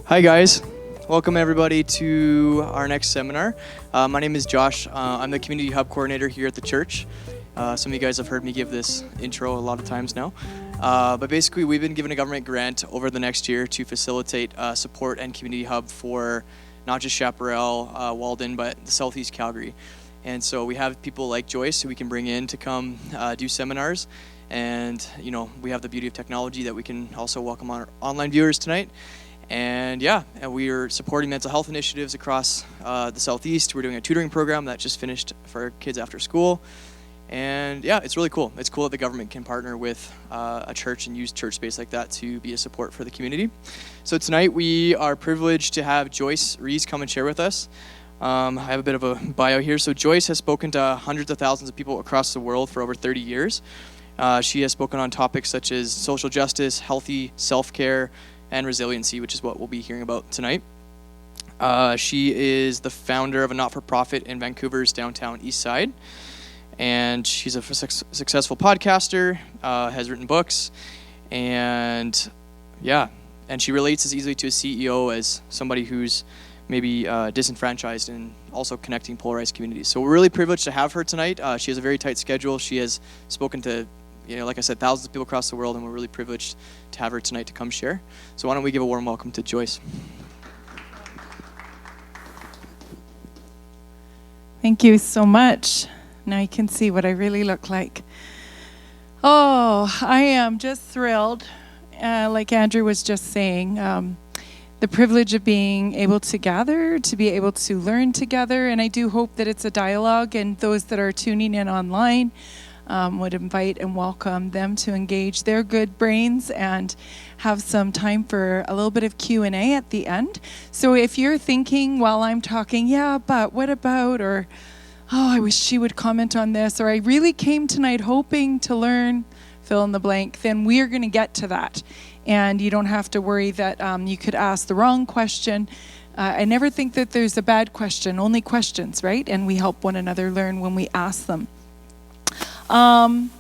Hi guys, welcome everybody to our next seminar. My name is Josh. I'm the Community Hub Coordinator here at the church. Some of you guys have heard me give this intro a lot of times now. But basically we've been given a government grant over the next year to facilitate support and community hub for not just Chaparral, Walden, but the Southeast Calgary. And so we have people like Joyce who we can bring in to come do seminars. And you know, we have the beauty of technology that we can also welcome our online viewers tonight. And we are supporting mental health initiatives across the Southeast. We're doing a tutoring program that just finished for kids after school. And it's really cool. It's cool that the government can partner with a church and use church space like that to be a support for the community. So tonight we are privileged to have Joyce Rees come and share with us. I have a bit of a bio here. So Joyce has spoken to hundreds of thousands of people across the world for over 30 years. She has spoken on topics such as social justice, healthy self-care, and resiliency, which is what we'll be hearing about tonight. She is the founder of a not-for-profit in Vancouver's downtown east side, and she's a successful podcaster, has written books, and she relates as easily to a CEO as somebody who's maybe disenfranchised and also connecting polarized communities. So we're really privileged to have her tonight. She has a very tight schedule. She has spoken to like I said, thousands of people across the world, and we're really privileged to have her tonight to come share. So why don't we give a warm welcome to Joyce. Thank you so much. Now you can see what I really look like. Oh, I am just thrilled, like Andrew was just saying, the privilege of being able to gather, to be able to learn together, and I do hope that it's a dialogue, and those that are tuning in online would invite and welcome them to engage their good brains and have some time for a little bit of Q&A at the end. So if you're thinking while I'm talking, but what about, or, I wish she would comment on this, or I really came tonight hoping to learn, fill in the blank, then we're going to get to that. And you don't have to worry that you could ask the wrong question. I never think that there's a bad question, only questions, right? And we help one another learn when we ask them. I'm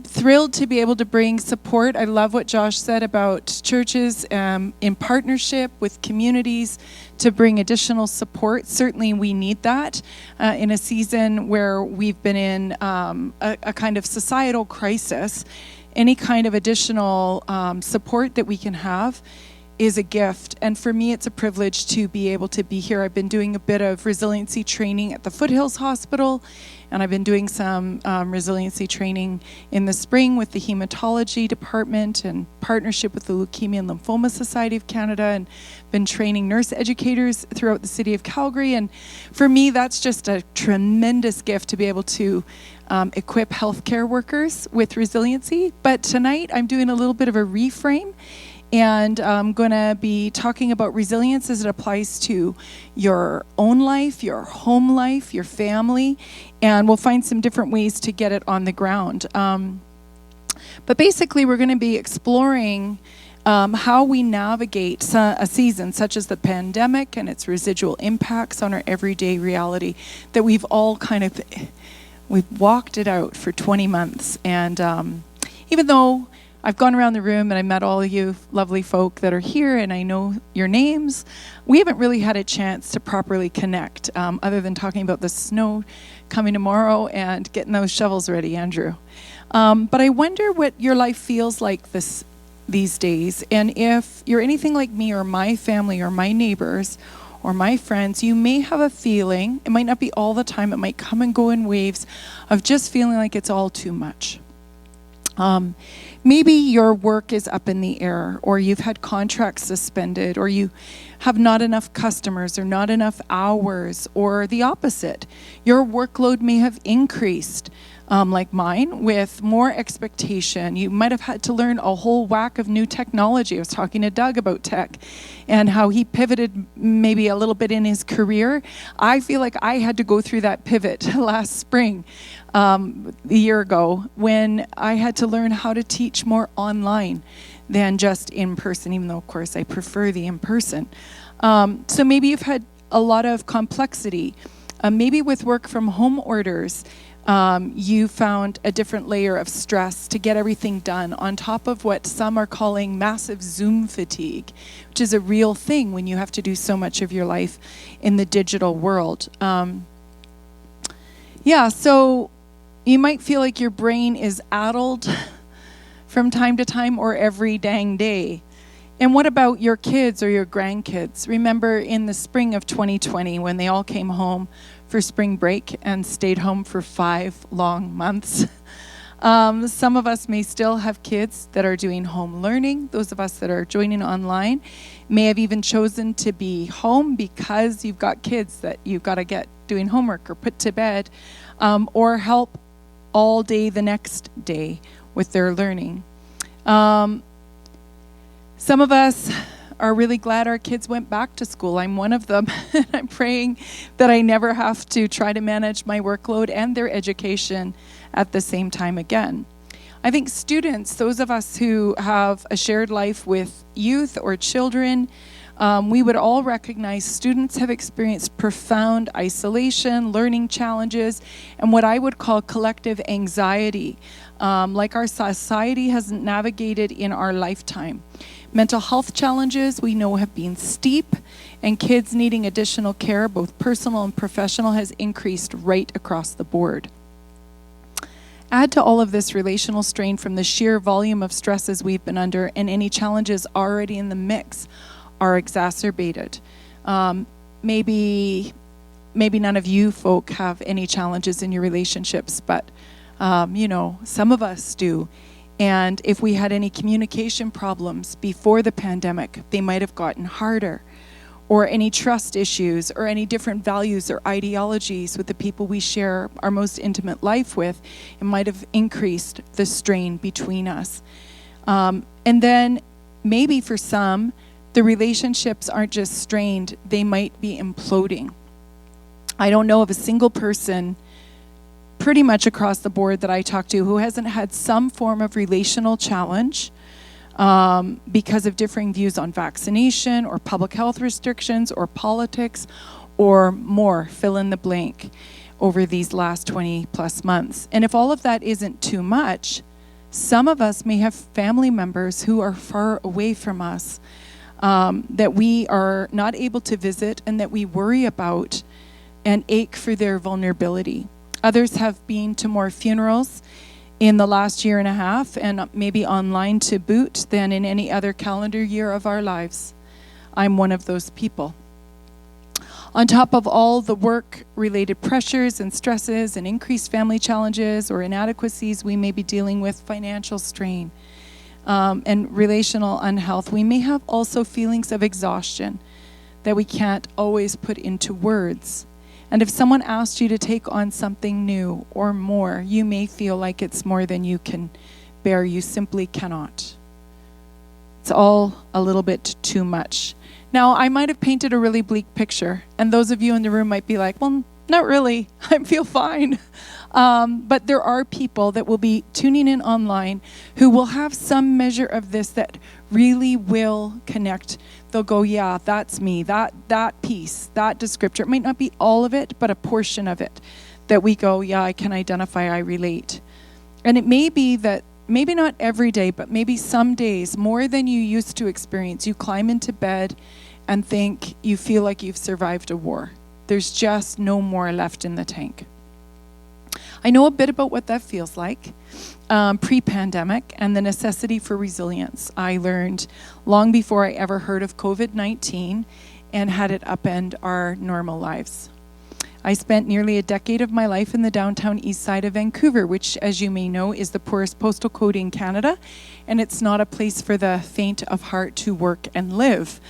thrilled to be able to bring support. I love what Josh said about churches in partnership with communities to bring additional support. Certainly we need that in a season where we've been in a kind of societal crisis. Any kind of additional support that we can have is a gift. And for me, it's a privilege to be able to be here. I've been doing a bit of resiliency training at the Foothills Hospital, and I've been doing some resiliency training in the spring with the hematology department in partnership with the Leukemia and Lymphoma Society of Canada, and been training nurse educators throughout the city of Calgary. And for me, that's just a tremendous gift to be able to equip healthcare workers with resiliency. But tonight, I'm doing a little bit of a reframe, and I'm going to be talking about resilience as it applies to your own life, your home life, your family, and we'll find some different ways to get it on the ground. But basically, we're going to be exploring how we navigate a season such as the pandemic and its residual impacts on our everyday reality that we've all we've walked it out for 20 months. And even though I've gone around the room and I met all of you lovely folk that are here and I know your names, we haven't really had a chance to properly connect other than talking about the snow coming tomorrow and getting those shovels ready, Andrew. But I wonder what your life feels like these days. And if you're anything like me or my family or my neighbors or my friends, you may have a feeling, it might not be all the time, it might come and go in waves, of just feeling like it's all too much. Maybe your work is up in the air, or you've had contracts suspended, or you have not enough customers or not enough hours, or the opposite. Your workload may have increased, like mine, with more expectation. You might have had to learn a whole whack of new technology. I was talking to Doug about tech and how he pivoted maybe a little bit in his career. I feel like I had to go through that pivot last spring. A year ago, when I had to learn how to teach more online than just in person, even though, of course, I prefer the in-person. So maybe you've had a lot of complexity, maybe with work from home orders, you found a different layer of stress to get everything done on top of what some are calling massive Zoom fatigue, which is a real thing when you have to do so much of your life in the digital world. So you might feel like your brain is addled from time to time or every dang day. And what about your kids or your grandkids? Remember in the spring of 2020 when they all came home for spring break and stayed home for 5 long months? Some of us may still have kids that are doing home learning. Those of us that are joining online may have even chosen to be home because you've got kids that you've got to get doing homework or put to bed, or help all day the next day with their learning. Some of us are really glad our kids went back to school. I'm one of them. I'm praying that I never have to try to manage my workload and their education at the same time again. I think students, those of us who have a shared life with youth or children, we would all recognize students have experienced profound isolation, learning challenges, and what I would call collective anxiety, like our society hasn't navigated in our lifetime. Mental health challenges we know have been steep, and kids needing additional care, both personal and professional, has increased right across the board. Add to all of this relational strain from the sheer volume of stresses we've been under, and any challenges already in the mix are exacerbated. Maybe none of you folk have any challenges in your relationships, but some of us do. And if we had any communication problems before the pandemic, they might have gotten harder. Or any trust issues, or any different values or ideologies with the people we share our most intimate life with, it might have increased the strain between us. And then maybe for some, the relationships aren't just strained, they might be imploding. I don't know of a single person pretty much across the board that I talk to who hasn't had some form of relational challenge because of differing views on vaccination or public health restrictions or politics or more, fill in the blank, over these last 20 plus months. And if all of that isn't too much, some of us may have family members who are far away from us, that we are not able to visit and that we worry about and ache for their vulnerability. Others have been to more funerals in the last year and a half, and maybe online to boot, than in any other calendar year of our lives. I'm one of those people. On top of all the work-related pressures and stresses and increased family challenges or inadequacies, we may be dealing with financial strain and relational unhealth. We may have also feelings of exhaustion that we can't always put into words. And if someone asked you to take on something new or more, you may feel like it's more than you can bear. You simply cannot. It's all a little bit too much. Now, I might have painted a really bleak picture, and those of you in the room might be like, well, not really. I feel fine. But there are people that will be tuning in online who will have some measure of this that really will connect. They'll go, yeah, that's me, that piece, that descriptor. It might not be all of it, but a portion of it that we go, yeah, I can identify, I relate. And it may be that, maybe not every day, but maybe some days, more than you used to experience, you climb into bed and think you feel like you've survived a war. There's just no more left in the tank. I know a bit about what that feels like pre-pandemic and the necessity for resilience. I learned long before I ever heard of COVID-19 and had it upend our normal lives. I spent nearly a decade of my life in the downtown east side of Vancouver, which, as you may know, is the poorest postal code in Canada, and it's not a place for the faint of heart to work and live.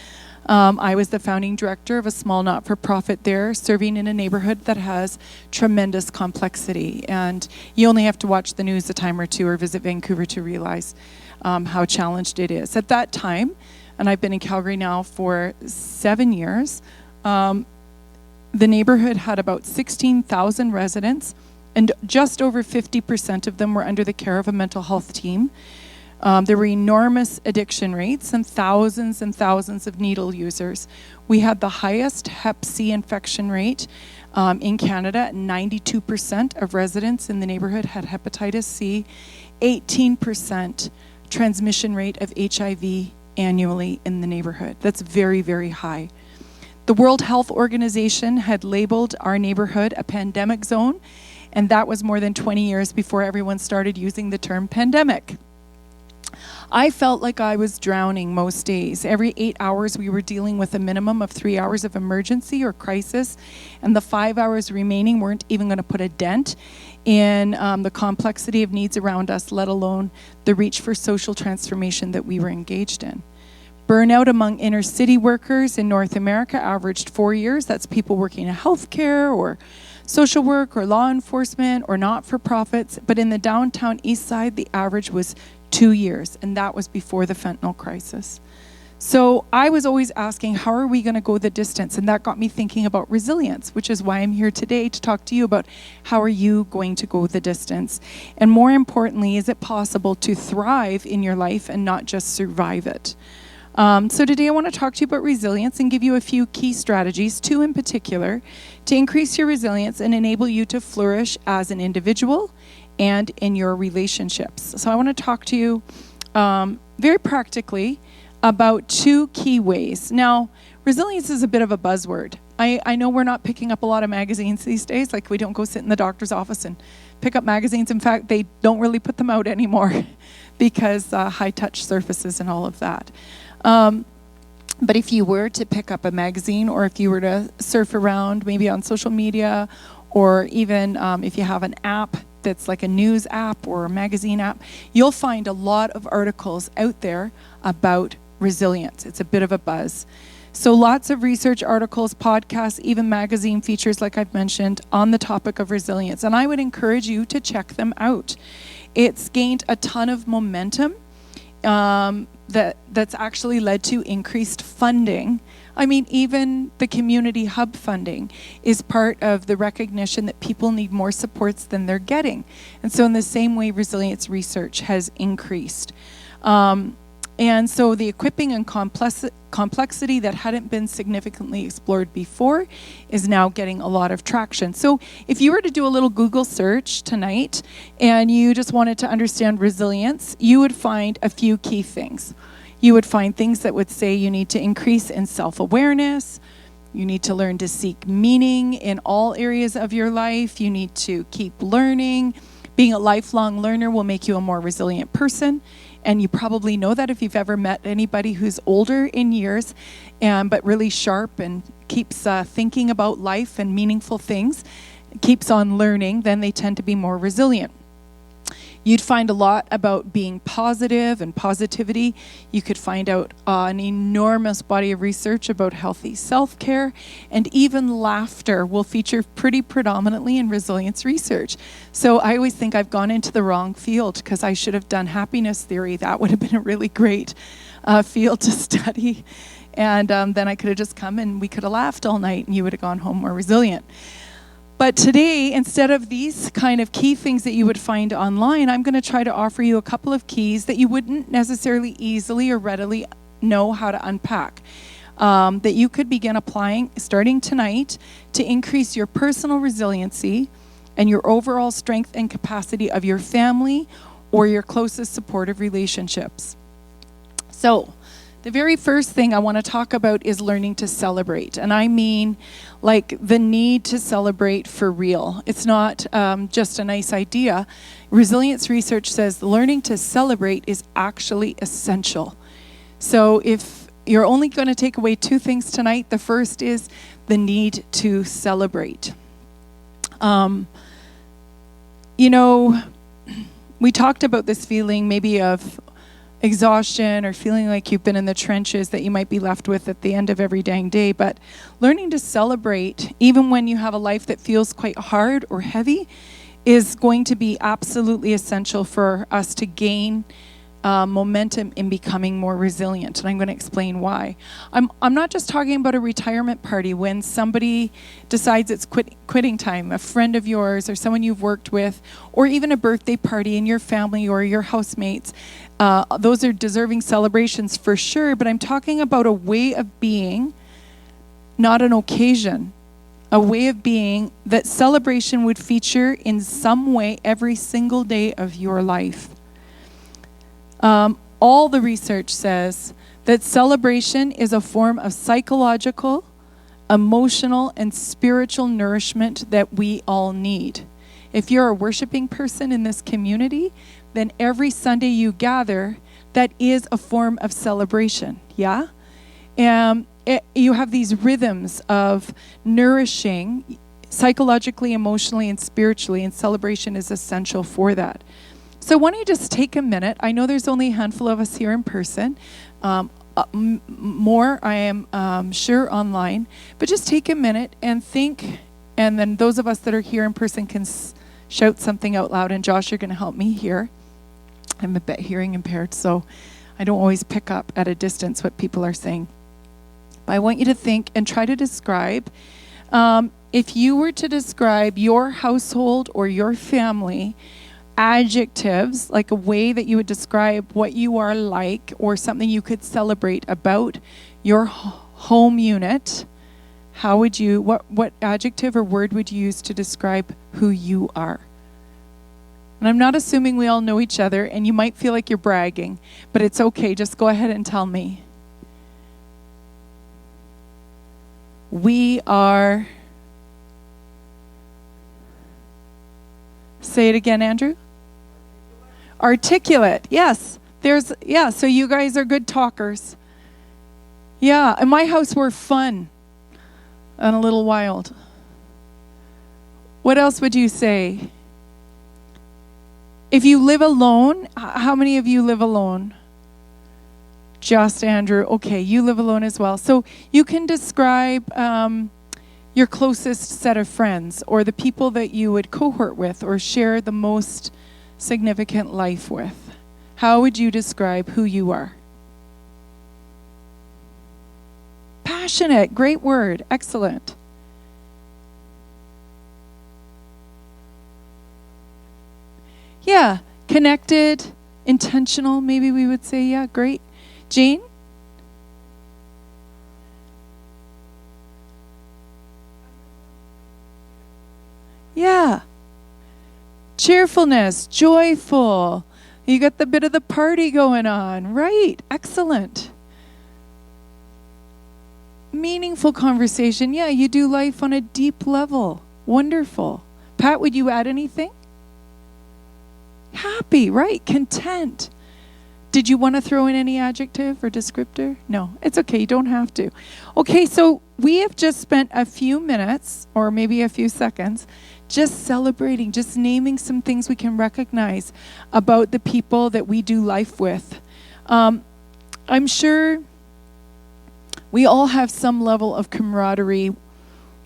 I was the founding director of a small not-for-profit there, serving in a neighborhood that has tremendous complexity. And you only have to watch the news a time or two or visit Vancouver to realize how challenged it is. At that time, and I've been in Calgary now for 7 years, the neighborhood had about 16,000 residents, and just over 50% of them were under the care of a mental health team. There were enormous addiction rates and thousands of needle users. We had the highest Ptsi infection rate in Canada. 92% of residents in the neighborhood had hepatitis C. 18% transmission rate of HIV annually in the neighborhood. That's very, very high. The World Health Organization had labeled our neighborhood a pandemic zone, and that was more than 20 years before everyone started using the term pandemic. I felt like I was drowning most days. Every 8 hours, we were dealing with a minimum of 3 hours of emergency or crisis, and the 5 hours remaining weren't even going to put a dent in the complexity of needs around us, let alone the reach for social transformation that we were engaged in. Burnout among inner city workers in North America averaged 4 years. That's people working in healthcare or social work or law enforcement or not-for-profits. But in the downtown east side, the average was 2 years, and that was before the fentanyl crisis. So I was always asking, how are we going to go the distance? And that got me thinking about resilience, which is why I'm here today to talk to you about how are you going to go the distance? And more importantly, is it possible to thrive in your life and not just survive it? So today I want to talk to you about resilience and give you a few key strategies, 2 in particular, to increase your resilience and enable you to flourish as an individual and in your relationships. So I want to talk to you very practically about 2 key ways. Now, resilience is a bit of a buzzword. I know we're not picking up a lot of magazines these days, like we don't go sit in the doctor's office and pick up magazines. In fact, they don't really put them out anymore because high-touch surfaces and all of that. But if you were to pick up a magazine, or if you were to surf around maybe on social media, or even if you have an app that's like a news app or a magazine app, you'll find a lot of articles out there about resilience. It's a bit of a buzz. So lots of research articles, podcasts, even magazine features, like I've mentioned, on the topic of resilience. And I would encourage you to check them out. It's gained a ton of momentum. That's actually led to increased funding. I mean, even the community hub funding is part of the recognition that people need more supports than they're getting. And so in the same way, resilience research has increased. And so the equipping and complexity that hadn't been significantly explored before is now getting a lot of traction. So if you were to do a little Google search tonight and you just wanted to understand resilience, you would find a few key things. You would find things that would say you need to increase in self-awareness, you need to learn to seek meaning in all areas of your life, you need to keep learning. Being a lifelong learner will make you a more resilient person. And you probably know that if you've ever met anybody who's older in years, but really sharp and keeps thinking about life and meaningful things, keeps on learning, then they tend to be more resilient. You'd find a lot about being positive and positivity. You could find out an enormous body of research about healthy self-care, and even laughter will feature pretty predominantly in resilience research. So I always think I've gone into the wrong field because I should have done happiness theory. That would have been a really great field to study. And then I could have just come and we could have laughed all night and you would have gone home more resilient. But today, instead of these kind of key things that you would find online, I'm going to try to offer you a couple of keys that you wouldn't necessarily easily or readily know how to unpack, that you could begin applying starting tonight to increase your personal resiliency and your overall strength and capacity of your family or your closest supportive relationships. So, the very first thing I want to talk about is learning to celebrate. And I mean like the need to celebrate for real. It's not just a nice idea. Resilience research says learning to celebrate is actually essential. So if you're only going to take away 2 things tonight, the first is the need to celebrate. We talked about this feeling maybe of exhaustion or feeling like you've been in the trenches that you might be left with at the end of every dang day. But learning to celebrate, even when you have a life that feels quite hard or heavy, is going to be absolutely essential for us to gain momentum in becoming more resilient, and I'm going to explain why. I'm not just talking about a retirement party when somebody decides it's quitting time, a friend of yours or someone you've worked with, or even a birthday party in your family or your housemates. Those are deserving celebrations for sure, but I'm talking about a way of being, not an occasion. A way of being that celebration would feature in some way every single day of your life. All the research says that celebration is a form of psychological, emotional, and spiritual nourishment that we all need. If you're a worshiping person in this community, then every Sunday you gather, that is a form of celebration, yeah? You have these rhythms of nourishing psychologically, emotionally, and spiritually, and celebration is essential for that. So why don't you just take a minute? I know there's only a handful of us here in person. More, I am sure, online. But just take a minute and think, and then those of us that are here in person can shout something out loud. And Josh, you're going to help me here. I'm a bit hearing impaired, so I don't always pick up at a distance what people are saying. But I want you to think and try to describe, if you were to describe your household or your family, adjectives, like a way that you would describe what you are like or something you could celebrate about your home unit, how would you, what adjective or word would you use to describe who you are? And I'm not assuming we all know each other, and you might feel like you're bragging, but it's okay. Just go ahead and tell me. We are... Say it again, Andrew. Articulate. Yes. So you guys are good talkers. Yeah, in my house we're fun and a little wild. What else would you say? If you live alone, how many of you live alone? Just Andrew. Okay, you live alone as well. So you can describe your closest set of friends or the people that you would cohort with or share the most significant life with. How would you describe who you are? Passionate. Great word. Excellent. Yeah. Connected. Intentional, maybe we would say. Yeah, great. Jane? Yeah. Cheerfulness, joyful. You got the bit of the party going on. Right. Excellent. Meaningful conversation. Yeah, you do life on a deep level. Wonderful. Pat, would you add anything? Happy, right. Content. Did you want to throw in any adjective or descriptor? No, it's okay. You don't have to. Okay, so we have just spent a few minutes or maybe a few seconds just celebrating, just naming some things we can recognize about the people that we do life with. I'm sure we all have some level of camaraderie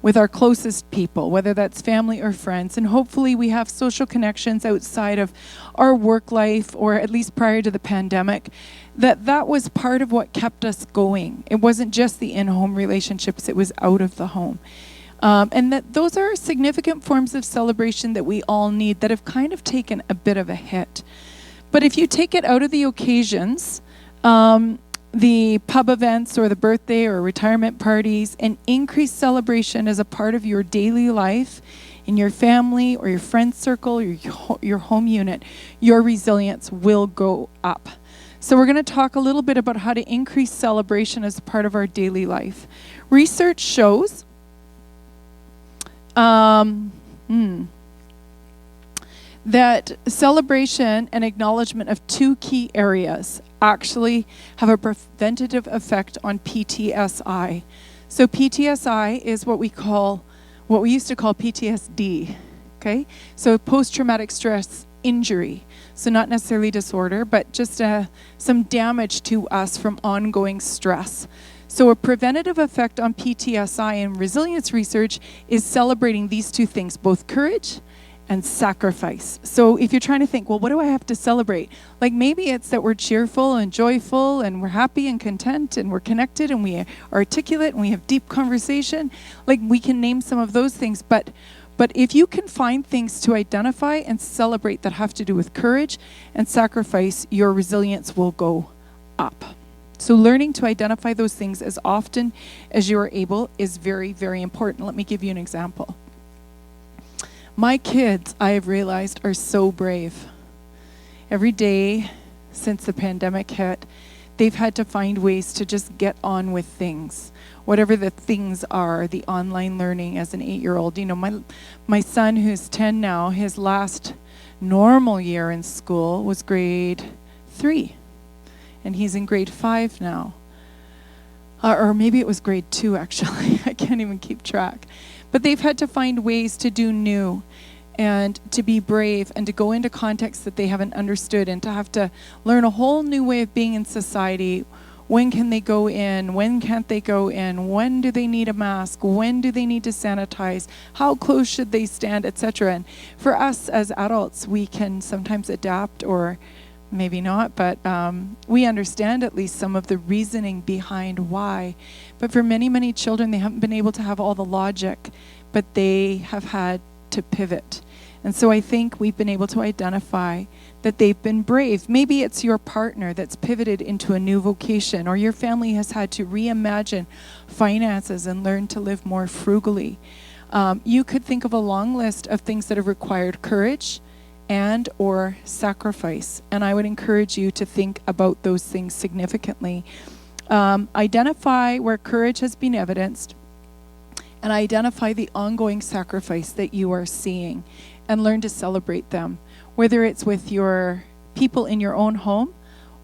with our closest people, whether that's family or friends, and hopefully we have social connections outside of our work life, or at least prior to the pandemic, that was part of what kept us going. It wasn't just the in-home relationships, it was out of the home. And that those are significant forms of celebration that we all need that have kind of taken a bit of a hit. But if you take it out of the occasions, the pub events or the birthday or retirement parties, and increased celebration as a part of your daily life, in your family or your friend circle or your home unit, your resilience will go up. So we're going to talk a little bit about how to increase celebration as a part of our daily life. Research shows that celebration and acknowledgement of two key areas actually have a preventative effect on PTSI. So PTSI is what we used to call PTSD, okay? So post-traumatic stress injury. So not necessarily disorder, but just some damage to us from ongoing stress. So a preventative effect on PTSI and resilience research is celebrating these two things, both courage and sacrifice. So if you're trying to think, well, what do I have to celebrate? Like maybe it's that we're cheerful and joyful and we're happy and content and we're connected and we are articulate and we have deep conversation. Like we can name some of those things, but if you can find things to identify and celebrate that have to do with courage and sacrifice, your resilience will go up. So learning to identify those things as often as you are able is very, very important. Let me give you an example. My kids, I have realized, are so brave. Every day since the pandemic hit, they've had to find ways to just get on with things. Whatever the things are, the online learning as an 8-year-old. You know, my son, who's 10 now, his last normal year in school was grade 3. And he's in grade 5 now. Or maybe it was grade 2, actually. I can't even keep track. But they've had to find ways to do new and to be brave and to go into contexts that they haven't understood and to have to learn a whole new way of being in society. When can they go in? When can't they go in? When do they need a mask? When do they need to sanitize? How close should they stand, etc. And for us as adults, we can sometimes adapt or maybe not, but we understand at least some of the reasoning behind why. But for many, many children, they haven't been able to have all the logic, but they have had to pivot. And so I think we've been able to identify that they've been brave. Maybe it's your partner that's pivoted into a new vocation, or your family has had to reimagine finances and learn to live more frugally. You could think of a long list of things that have required courage and or sacrifice. And I would encourage you to think about those things significantly. Identify where courage has been evidenced and identify the ongoing sacrifice that you are seeing and learn to celebrate them, whether it's with your people in your own home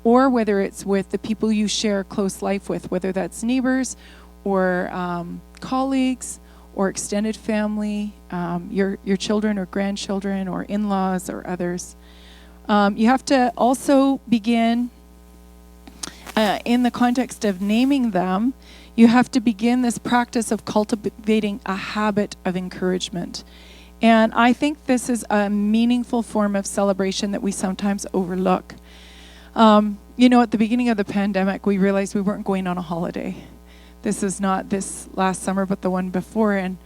or whether it's with the people you share close life with, whether that's neighbors or colleagues or extended family, your children or grandchildren or in-laws or others. You have to also begin, in the context of naming them, you have to begin this practice of cultivating a habit of encouragement. And I think this is a meaningful form of celebration that we sometimes overlook. You know, at the beginning of the pandemic, we realized we weren't going on a holiday. This is not this last summer, but the one before. And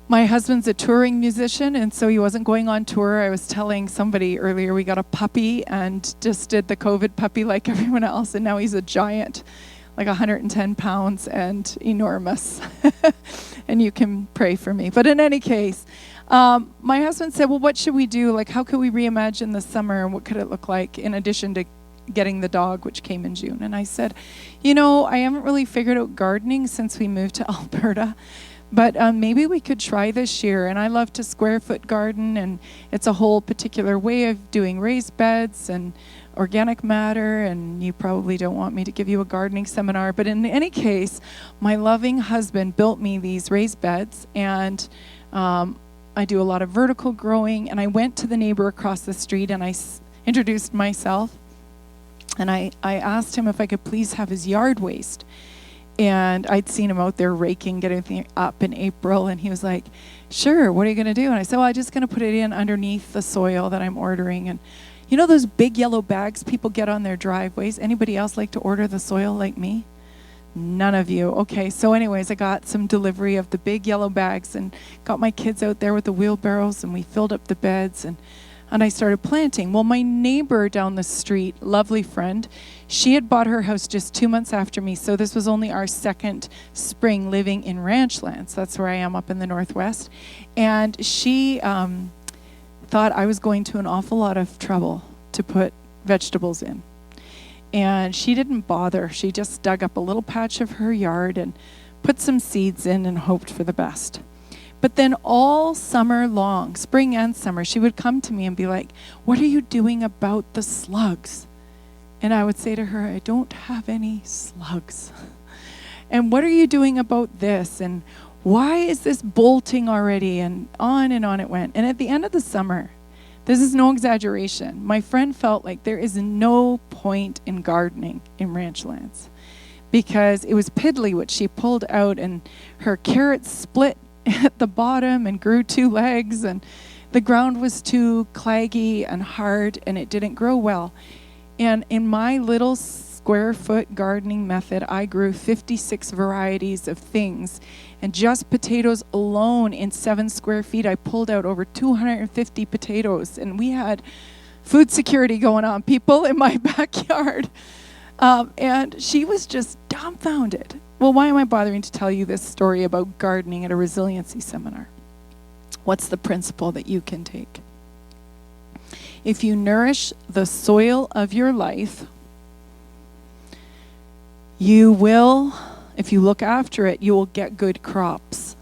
my husband's a touring musician, and so he wasn't going on tour. I was telling somebody earlier, we got a puppy and just did the COVID puppy like everyone else, and now he's a giant, like 110 pounds and enormous. And you can pray for me. But in any case, my husband said, well, what should we do? Like, how could we reimagine the summer, and what could it look like in addition to getting the dog, which came in June? And I said, you know, I haven't really figured out gardening since we moved to Alberta, but maybe we could try this year. And I love to square foot garden, and it's a whole particular way of doing raised beds and organic matter, and you probably don't want me to give you a gardening seminar, but in any case, my loving husband built me these raised beds, and I do a lot of vertical growing, and I went to the neighbor across the street and I introduced myself. And I asked him if I could please have his yard waste. And I'd seen him out there raking, getting everything up in April. And he was like, sure, what are you going to do? And I said, well, I'm just going to put it in underneath the soil that I'm ordering. And you know those big yellow bags people get on their driveways? Anybody else like to order the soil like me? None of you. Okay, so anyways, I got some delivery of the big yellow bags and got my kids out there with the wheelbarrows, and we filled up the beds, and I started planting. Well, my neighbor down the street, lovely friend, she had bought her house just 2 months after me, so this was only our second spring living in ranch lands. That's where I am up in the Northwest. And she thought I was going to an awful lot of trouble to put vegetables in. And she didn't bother. She just dug up a little patch of her yard and put some seeds in and hoped for the best. But then all summer long, spring and summer, she would come to me and be like, what are you doing about the slugs? And I would say to her, I don't have any slugs. And what are you doing about this? And why is this bolting already? And on it went. And at the end of the summer, this is no exaggeration, my friend felt like there is no point in gardening in ranch lands because it was piddly what she pulled out, and her carrots split at the bottom and grew 2 legs, and The ground was too claggy and hard, and it didn't grow well. And in my little square foot gardening method, I grew 56 varieties of things. And just potatoes alone in 7 square feet, I pulled out over 250 potatoes. And we had food security going on, people, in my backyard. And she was just dumbfounded. Well, why am I bothering to tell you this story about gardening at a resiliency seminar? What's the principle that you can take? If you nourish the soil of your life, you will, if you look after it, you will get good crops.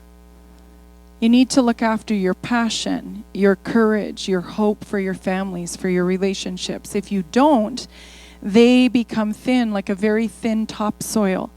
You need to look after your passion, your courage, your hope for your families, for your relationships. If you don't, they become thin, like a very thin topsoil.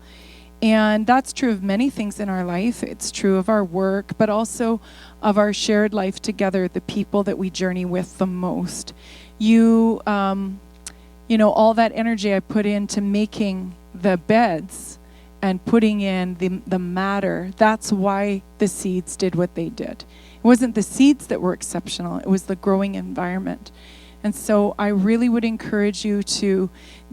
And that's true of many things in our life. It's true of our work, but also of our shared life together, the people that we journey with the most. You know, all that energy I put into making the beds and putting in the matter, that's why the seeds did what they did. It wasn't the seeds that were exceptional, it was the growing environment. And so I really would encourage you to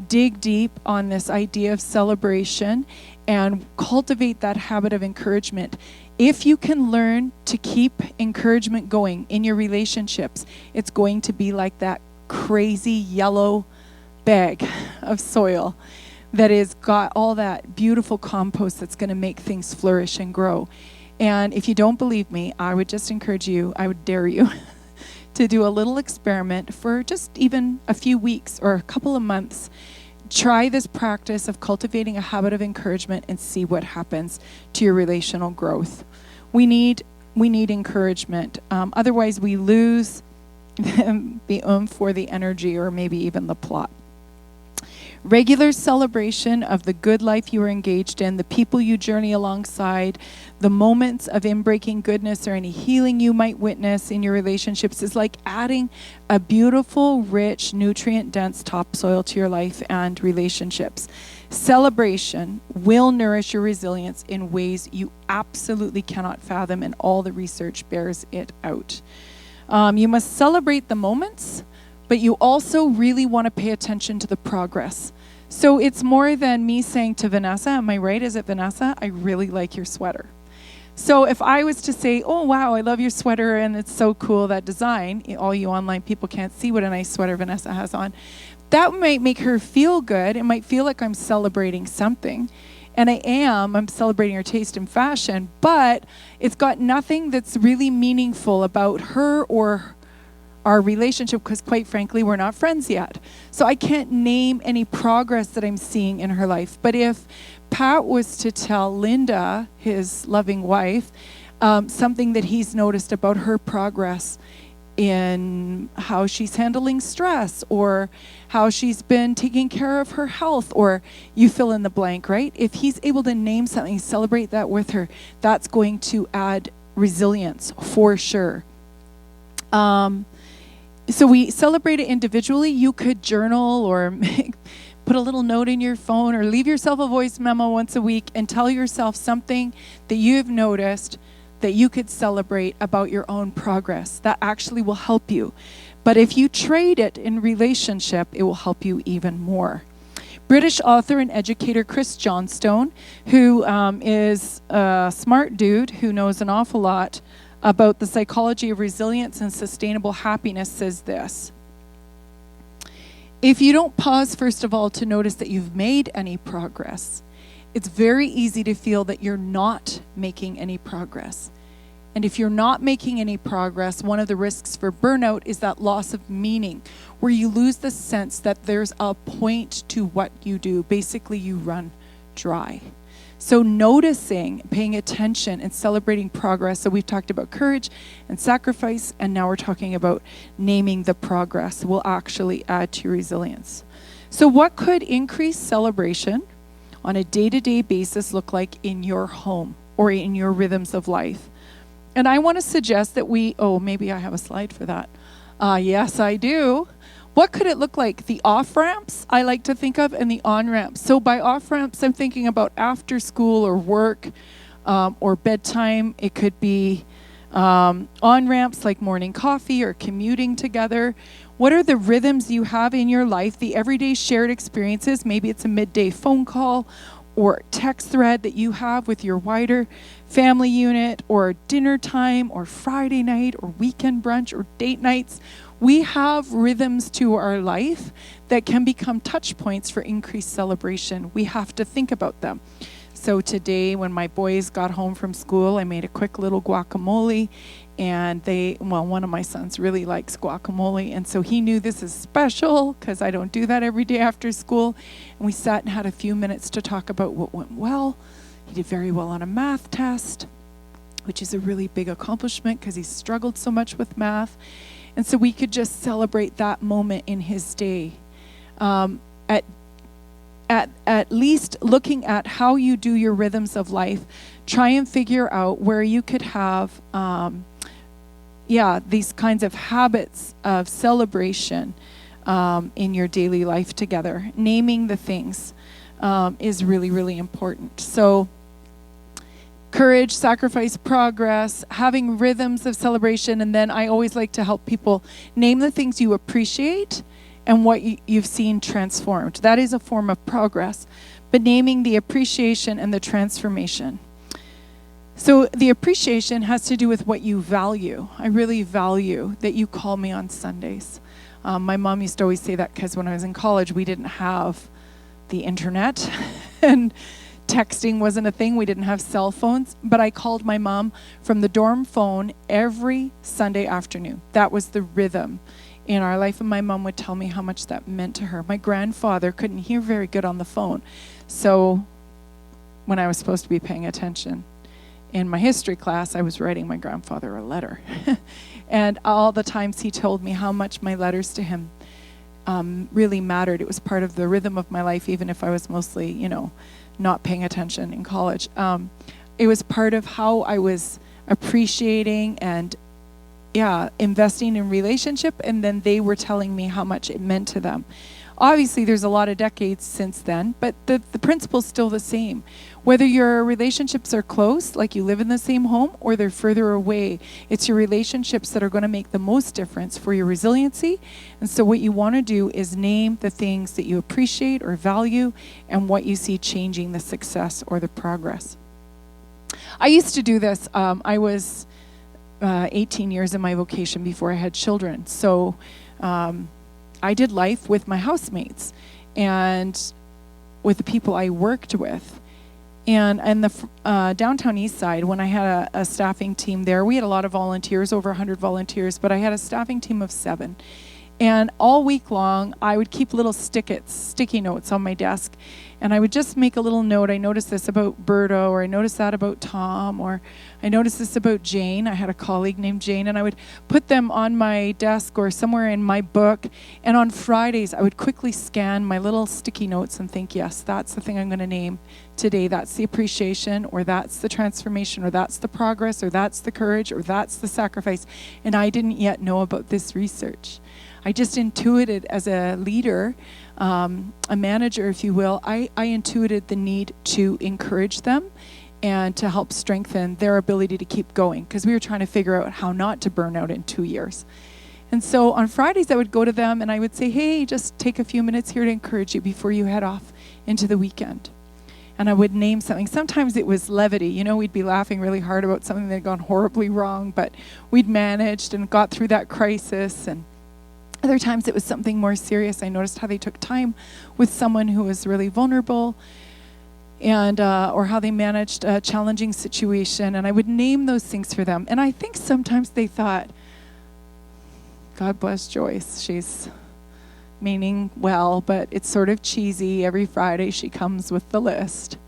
dig deep on this idea of celebration and cultivate that habit of encouragement. If you can learn to keep encouragement going in your relationships, it's going to be like that crazy yellow bag of soil that has got all that beautiful compost that's going to make things flourish and grow. And if you don't believe me, I would just encourage you, I would dare you to do a little experiment for just even a few weeks or a couple of months. Try this practice of cultivating a habit of encouragement and see what happens to your relational growth. We need encouragement. Otherwise, we lose the oomph or the energy or maybe even the plot. Regular celebration of the good life you are engaged in, the people you journey alongside, the moments of inbreaking goodness or any healing you might witness in your relationships is like adding a beautiful, rich, nutrient-dense topsoil to your life and relationships. Celebration will nourish your resilience in ways you absolutely cannot fathom, and all the research bears it out. You must celebrate the moments, but you also really want to pay attention to the progress. So it's more than me saying to Vanessa, am I right? Is it Vanessa? I really like your sweater. So if I was to say, oh, wow, I love your sweater and it's so cool, that design, all you online people can't see what a nice sweater Vanessa has on. That might make her feel good. It might feel like I'm celebrating something. And I'm celebrating her taste in fashion, but it's got nothing that's really meaningful about her or our relationship, because quite frankly, we're not friends yet. So I can't name any progress that I'm seeing in her life. But if Pat was to tell Linda, his loving wife, something that he's noticed about her progress in how she's handling stress or how she's been taking care of her health, or you fill in the blank, right? If he's able to name something, celebrate that with her, that's going to add resilience for sure. So we celebrate it individually. You could journal or put a little note in your phone or leave yourself a voice memo once a week and tell yourself something that you've noticed that you could celebrate about your own progress. That actually will help you. But if you trade it in relationship, it will help you even more. British author and educator Chris Johnstone, who is a smart dude who knows an awful lot about the psychology of resilience and sustainable happiness, says this: if you don't pause, first of all, to notice that you've made any progress, it's very easy to feel that you're not making any progress. And if you're not making any progress, one of the risks for burnout is that loss of meaning, where you lose the sense that there's a point to what you do. Basically, you run dry. So noticing, paying attention, and celebrating progress. So we've talked about courage and sacrifice, and now we're talking about naming the progress will actually add to your resilience. So what could increased celebration on a day-to-day basis look like in your home or in your rhythms of life? And I want to suggest that maybe I have a slide for that. Yes, I do. What could it look like? The off-ramps I like to think of, and the on-ramps. So by off-ramps, I'm thinking about after school or work or bedtime. It could be On-ramps like morning coffee or commuting together. What are the rhythms you have in your life, the everyday shared experiences? Maybe it's a midday phone call or text thread that you have with your wider family unit, or dinner time, or Friday night, or weekend brunch, or date nights. We have rhythms to our life that can become touch points for increased celebration. We have to think about them. So today, when my boys got home from school, I made a quick little guacamole, and one of my sons really likes guacamole, and so he knew this is special because I don't do that every day after school. And we sat and had a few minutes to talk about what went well. He did very well on a math test, which is a really big accomplishment because he struggled so much with math. And so we could just celebrate that moment in his day. At least looking at how you do your rhythms of life, try and figure out where you could have these kinds of habits of celebration in your daily life together. Naming the things is really, really important. So courage, sacrifice, progress, having rhythms of celebration, and then I always like to help people name the things you appreciate and what you've seen transformed. That is a form of progress, but naming the appreciation and the transformation. So the appreciation has to do with what you value. I really value that you call me on Sundays. My mom used to always say that because when I was in college, we didn't have the internet and texting wasn't a thing. We didn't have cell phones, but I called my mom from the dorm phone every Sunday afternoon. That was the rhythm in our life, and my mom would tell me how much that meant to her. My grandfather couldn't hear very good on the phone, so when I was supposed to be paying attention in my history class, I was writing my grandfather a letter. And all the times he told me how much my letters to him really mattered. It was part of the rhythm of my life, even if I was mostly, not paying attention in college. It was part of how I was appreciating and investing in relationship, and then they were telling me how much it meant to them. Obviously, there's a lot of decades since then, but the principle's still the same. Whether your relationships are close, like you live in the same home, or they're further away, it's your relationships that are going to make the most difference for your resiliency. And so what you want to do is name the things that you appreciate or value and what you see changing the success or the progress. I used to do this. I was 18 years in my vocation before I had children. So I did life with my housemates and with the people I worked with. And in the downtown east side, when I had a staffing team there, we had a lot of volunteers, over 100 volunteers, but I had a staffing team of 7. And all week long, I would keep little sticky notes on my desk, and I would just make a little note. I noticed this about Berto, or I noticed that about Tom, or I noticed this about Jane. I had a colleague named Jane, and I would put them on my desk or somewhere in my book. And on Fridays, I would quickly scan my little sticky notes and think, yes, that's the thing I'm going to name today. That's the appreciation, or that's the transformation, or that's the progress, or that's the courage, or that's the sacrifice. And I didn't yet know about this research. I just intuited as a leader, a manager, if you will, I intuited the need to encourage them and to help strengthen their ability to keep going, because we were trying to figure out how not to burn out in 2 years. And so on Fridays, I would go to them and I would say, hey, just take a few minutes here to encourage you before you head off into the weekend. And I would name something. Sometimes it was levity. We'd be laughing really hard about something that had gone horribly wrong, but we'd managed and got through that crisis. And other times it was something more serious. I noticed how they took time with someone who was really vulnerable, and or how they managed a challenging situation. And I would name those things for them. And I think sometimes they thought, God bless Joyce. She's meaning well, but it's sort of cheesy. Every Friday she comes with the list.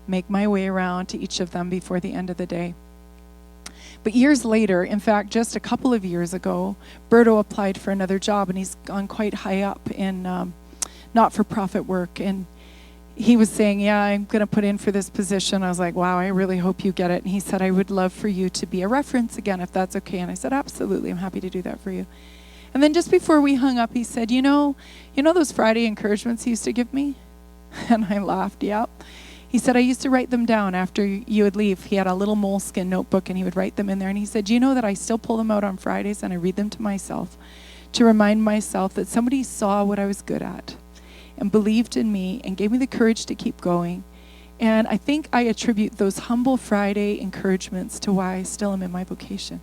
Make my way around to each of them before the end of the day. But years later, in fact, just a couple of years ago, Berto applied for another job, and he's gone quite high up in not-for-profit work. And he was saying, yeah, I'm going to put in for this position. I was like, wow, I really hope you get it. And he said, I would love for you to be a reference again, if that's okay. And I said, absolutely, I'm happy to do that for you. And then just before we hung up, he said, you know those Friday encouragements he used to give me? And I laughed, yep. He said, I used to write them down after you would leave. He had a little moleskin notebook, and he would write them in there. And he said, do you know that I still pull them out on Fridays and I read them to myself to remind myself that somebody saw what I was good at and believed in me and gave me the courage to keep going. And I think I attribute those humble Friday encouragements to why I still am in my vocation.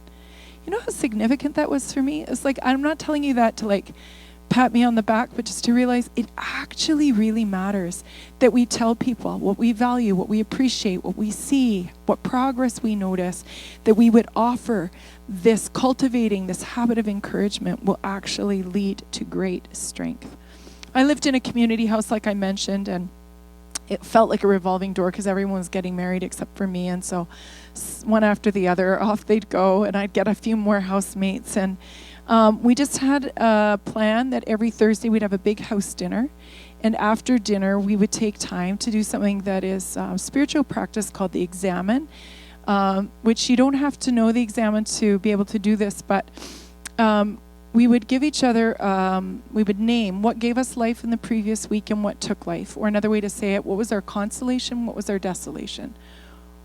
You know how significant that was for me? It's like, I'm not telling you that to like pat me on the back, but just to realize it actually really matters that we tell people what we value, what we appreciate, what we see, what progress we notice, that we would offer this cultivating, this habit of encouragement will actually lead to great strength. I lived in a community house, like I mentioned, and it felt like a revolving door because everyone was getting married except for me. And so one after the other, off they'd go, and I'd get a few more housemates. And we just had a plan that every Thursday we'd have a big house dinner. And after dinner, we would take time to do something that is spiritual practice called the Examine, which you don't have to know the Examine to be able to do this, but we would give each other, we would name what gave us life in the previous week and what took life. Or another way to say it, what was our consolation, what was our desolation?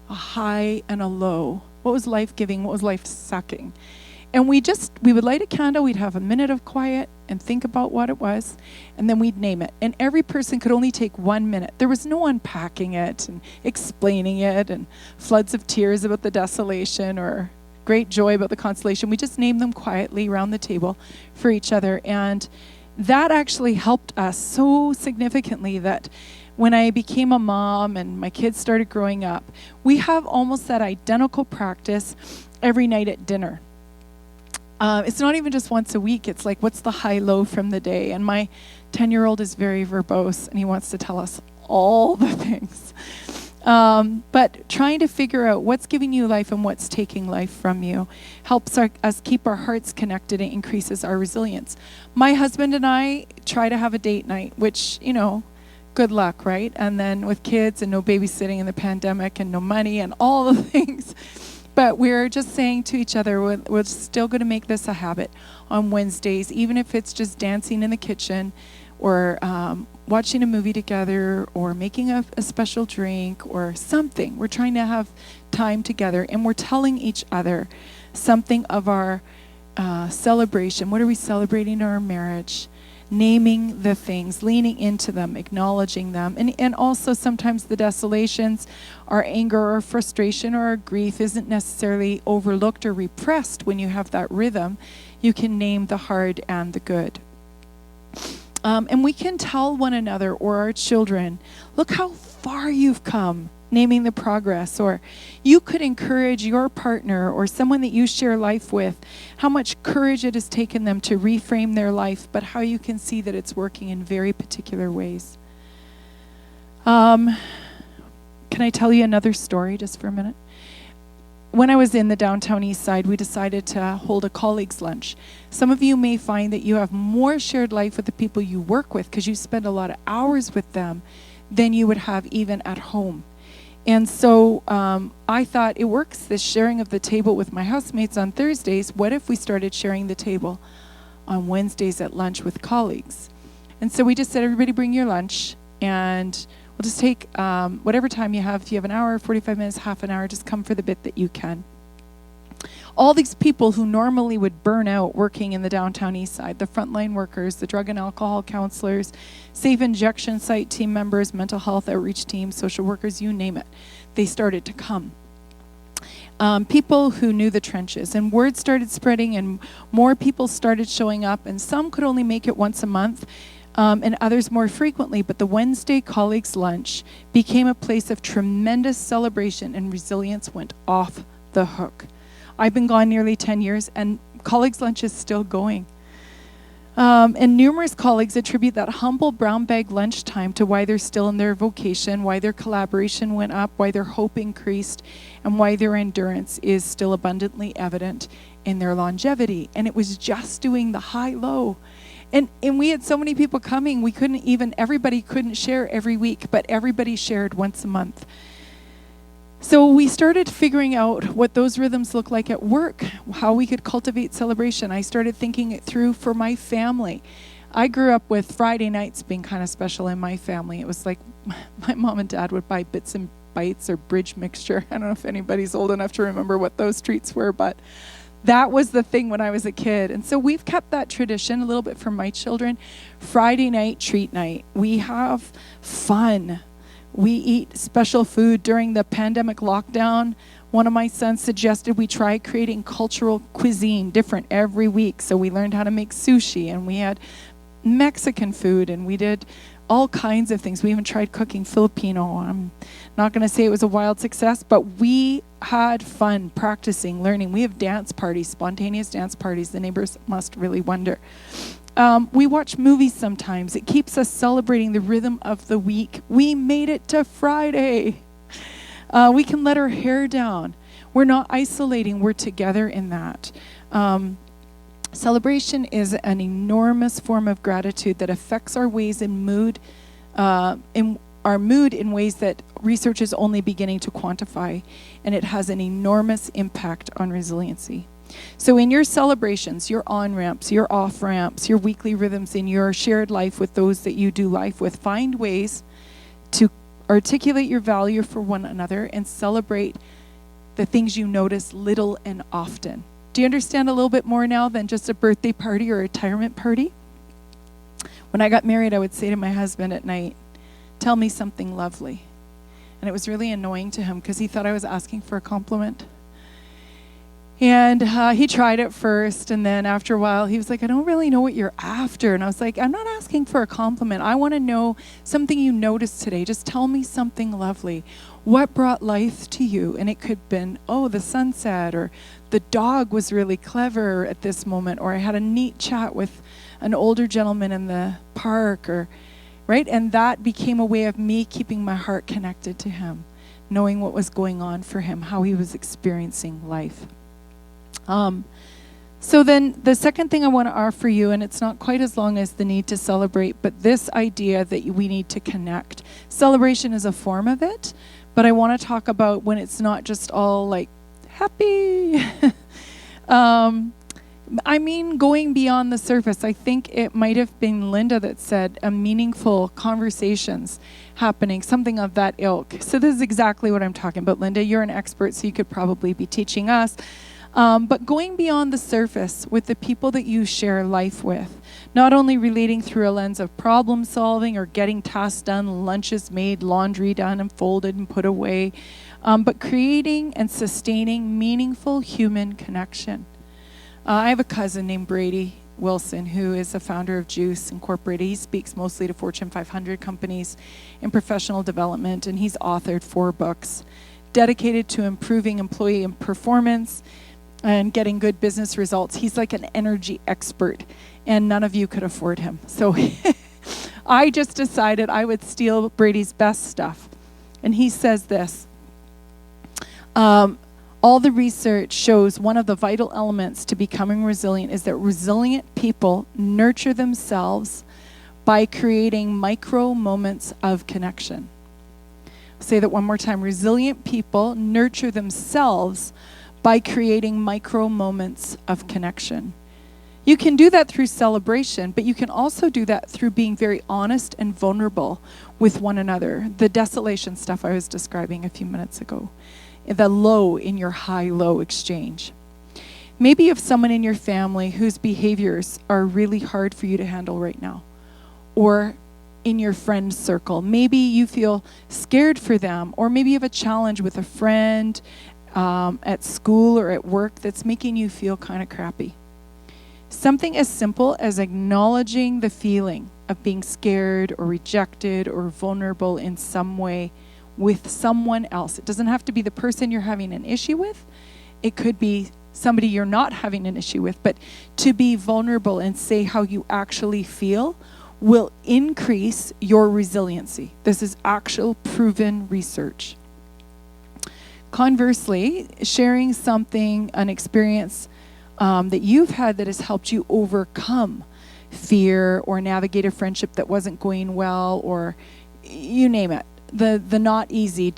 A high and a low. What was life-giving, what was life-sucking? And we would light a candle, we'd have a minute of quiet and think about what it was, and then we'd name it. And every person could only take 1 minute. There was no unpacking it and explaining it and floods of tears about the desolation or great joy about the consolation. We just named them quietly around the table for each other. And that actually helped us so significantly that when I became a mom and my kids started growing up, we have almost that identical practice every night at dinner. It's not even just once a week. It's like, what's the high-low from the day? And my 10-year-old is very verbose, and he wants to tell us all the things. But trying to figure out what's giving you life and what's taking life from you helps us keep our hearts connected and increases our resilience. My husband and I try to have a date night, which, you know, good luck, right? And then with kids and no babysitting in the pandemic and no money and all the things. But we're just saying to each other, we're still going to make this a habit on Wednesdays, even if it's just dancing in the kitchen or watching a movie together or making a special drink or something. We're trying to have time together, and we're telling each other something of our celebration. What are we celebrating in our marriage? Naming the things, leaning into them, acknowledging them. And also sometimes the desolations, our anger or frustration or our grief isn't necessarily overlooked or repressed when you have that rhythm. You can name the hard and the good. And we can tell one another or our children, look how far you've come, naming the progress. Or you could encourage your partner or someone that you share life with, how much courage it has taken them to reframe their life, but how you can see that it's working in very particular ways. Can I tell you another story just for a minute? When I was in the downtown east side, we decided to hold a colleagues' lunch. Some of you may find that you have more shared life with the people you work with because you spend a lot of hours with them than you would have even at home. And so I thought it works, this sharing of the table with my housemates on Thursdays. What if we started sharing the table on Wednesdays at lunch with colleagues? And so we just said, everybody bring your lunch, and we'll just take whatever time you have. If you have an hour, 45 minutes, half an hour, just come for the bit that you can. All these people who normally would burn out working in the downtown east side, the frontline workers, the drug and alcohol counselors, safe injection site team members, mental health outreach teams, social workers, you name it, they started to come. People who knew the trenches, and word started spreading, and more people started showing up, and some could only make it once a month, and others more frequently. But the Wednesday colleagues' lunch became a place of tremendous celebration, and resilience went off the hook. I've been gone nearly 10 years, and colleagues' lunch is still going. And numerous colleagues attribute that humble brown bag lunchtime to why they're still in their vocation, why their collaboration went up, why their hope increased, and why their endurance is still abundantly evident in their longevity. And it was just doing the high-low. And we had so many people coming, everybody couldn't share every week, but everybody shared once a month. So we started figuring out what those rhythms look like at work, how we could cultivate celebration. I started thinking it through for my family. I grew up with Friday nights being kind of special in my family. It was like my mom and dad would buy Bits and Bites or Bridge mixture. I don't know if anybody's old enough to remember what those treats were, but that was the thing when I was a kid. And so we've kept that tradition a little bit for my children. Friday night, treat night. We have fun. We eat special food. During the pandemic lockdown, one of my sons suggested we try creating cultural cuisine different every week. So we learned how to make sushi, and we had Mexican food, and we did all kinds of things. We even tried cooking Filipino. I'm not going to say it was a wild success, but we had fun practicing, learning. We have dance parties, spontaneous dance parties. The neighbors must really wonder. We watch movies sometimes. It keeps us celebrating the rhythm of the week. We made it to Friday. We can let our hair down. We're not isolating. We're together in that. Celebration is an enormous form of gratitude that affects our ways and mood, in our mood in ways that research is only beginning to quantify, and it has an enormous impact on resiliency. So in your celebrations, your on-ramps, your off-ramps, your weekly rhythms in your shared life with those that you do life with, find ways to articulate your value for one another and celebrate the things you notice little and often. Do you understand a little bit more now than just a birthday party or a retirement party? When I got married, I would say to my husband at night, "Tell me something lovely." And it was really annoying to him because he thought I was asking for a compliment. And he tried it first, and then after a while, he was like, "I don't really know what you're after." And I was like, "I'm not asking for a compliment. I want to know something you noticed today. Just tell me something lovely. What brought life to you?" And it could have been, "Oh, the sunset," or "the dog was really clever at this moment," or "I had a neat chat with an older gentleman in the park," or right? And that became a way of me keeping my heart connected to him, knowing what was going on for him, how he was experiencing life. So then the second thing I want to offer you, and it's not quite as long as the need to celebrate, but this idea that we need to connect. Celebration is a form of it, but I want to talk about when it's not just all like happy. I mean, going beyond the surface. I think it might have been Linda that said meaningful conversations happening, something of that ilk. So this is exactly what I'm talking about. Linda, you're an expert, so you could probably be teaching us. But going beyond the surface with the people that you share life with, not only relating through a lens of problem solving or getting tasks done, lunches made, laundry done and folded and put away, but creating and sustaining meaningful human connection. I have a cousin named Brady Wilson, who is the founder of Juice Incorporated. He speaks mostly to Fortune 500 companies in professional development, and he's authored 4 books dedicated to improving employee performance and getting good business results. He's like an energy expert, and none of you could afford him. So I just decided I would steal Brady's best stuff. And he says this, all the research shows one of the vital elements to becoming resilient is that resilient people nurture themselves by creating micro moments of connection. I'll say that one more time. Resilient people nurture themselves by creating micro moments of connection. You can do that through celebration, but you can also do that through being very honest and vulnerable with one another. The desolation stuff I was describing a few minutes ago. The low in your high-low exchange. Maybe you have someone in your family whose behaviors are really hard for you to handle right now. Or in your friend circle. Maybe you feel scared for them, or maybe you have a challenge with a friend at school or at work that's making you feel kind of crappy. Something as simple as acknowledging the feeling of being scared or rejected or vulnerable in some way with someone else. It doesn't have to be the person you're having an issue with. It could be somebody you're not having an issue with, but to be vulnerable and say how you actually feel will increase your resiliency. This is actual proven research. Conversely, sharing something, an experience that you've had that has helped you overcome fear or navigate a friendship that wasn't going well, or you name it, the not easy,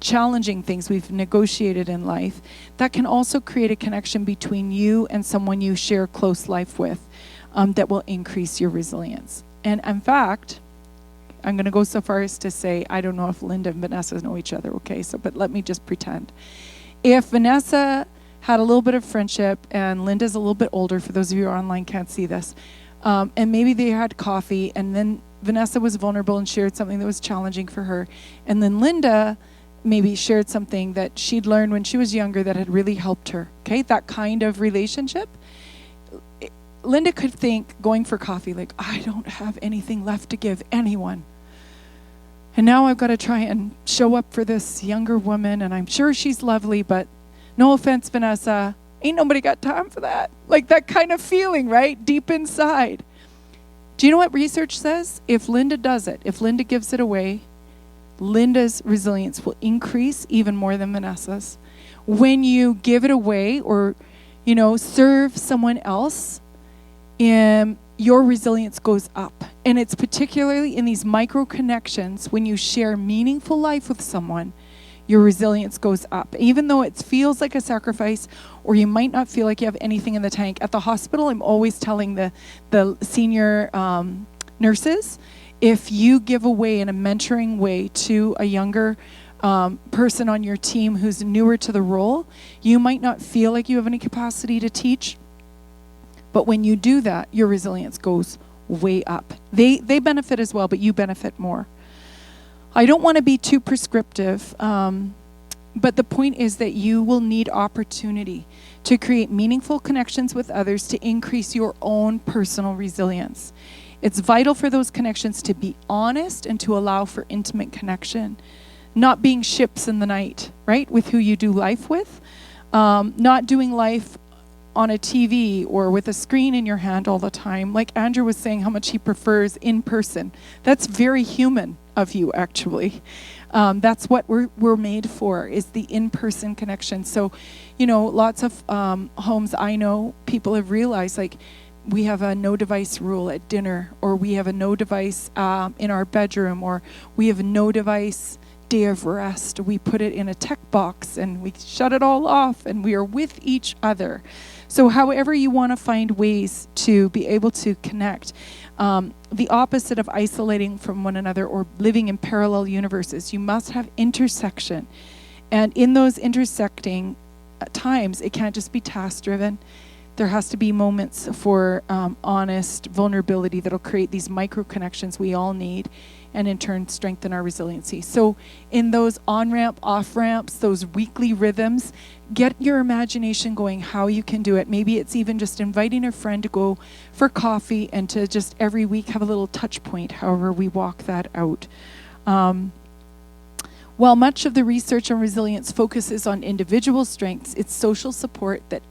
challenging things we've negotiated in life, that can also create a connection between you and someone you share close life with. that will increase your resilience. And in fact, I'm going to go so far as to say, I don't know if Linda and Vanessa know each other, okay? But let me just pretend. If Vanessa had a little bit of friendship, and Linda's a little bit older, for those of you who are online can't see this, and maybe they had coffee, and then Vanessa was vulnerable and shared something that was challenging for her, and then Linda maybe shared something that she'd learned when she was younger that had really helped her, okay? That kind of relationship. Linda could think, going for coffee, like, I don't have anything left to give anyone. And now I've got to try and show up for this younger woman, and I'm sure she's lovely, but no offense, Vanessa, ain't nobody got time for that. Like that kind of feeling, right? Deep inside. Do you know what research says? If Linda does it, if Linda gives it away, Linda's resilience will increase even more than Vanessa's. When you give it away or, serve someone else, your resilience goes up. And it's particularly in these micro connections when you share meaningful life with someone, your resilience goes up. Even though it feels like a sacrifice, or you might not feel like you have anything in the tank. At the hospital, I'm always telling the senior nurses, if you give away in a mentoring way to a younger person on your team who's newer to the role, you might not feel like you have any capacity to teach. But when you do that, your resilience goes way up. They benefit as well, but you benefit more. I don't want to be too prescriptive, but the point is that you will need opportunity to create meaningful connections with others to increase your own personal resilience. It's vital for those connections to be honest and to allow for intimate connection, not being ships in the night, right, with who you do life with, not doing life on a TV or with a screen in your hand all the time. Like Andrew was saying, how much he prefers in person. That's very human of you, actually. That's what we're made for, is the in-person connection. So, lots of homes I know, people have realized, like, we have a no device rule at dinner, or we have a no device in our bedroom, or we have a no device day of rest. We put it in a tech box and we shut it all off and we are with each other. So however you want to find ways to be able to connect, the opposite of isolating from one another or living in parallel universes, you must have intersection. And in those intersecting times, it can't just be task driven. There has to be moments for honest vulnerability that'll create these micro connections we all need, and in turn strengthen our resiliency. So in those on-ramp, off-ramps, those weekly rhythms, get your imagination going how you can do it. Maybe it's even just inviting a friend to go for coffee and to just every week have a little touch point, however we walk that out. While much of the research on resilience focuses on individual strengths, it's social support that,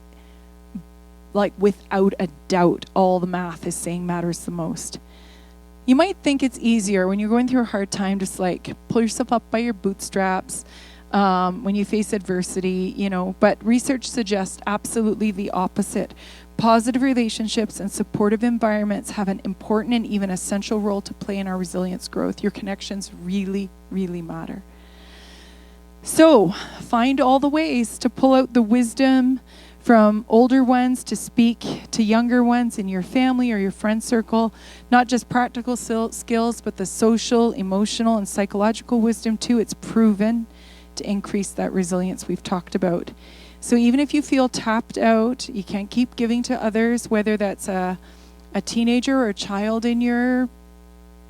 like, without a doubt, all the math is saying matters the most. You might think it's easier when you're going through a hard time, just like pull yourself up by your bootstraps when you face adversity, but research suggests absolutely the opposite. Positive relationships and supportive environments have an important and even essential role to play in our resilience growth. Your connections really, really matter. So find all the ways to pull out the wisdom from older ones to speak to younger ones in your family or your friend circle, not just practical skills, but the social, emotional, and psychological wisdom too. It's proven to increase that resilience we've talked about. So even if you feel tapped out, you can't keep giving to others, whether that's a teenager or a child in your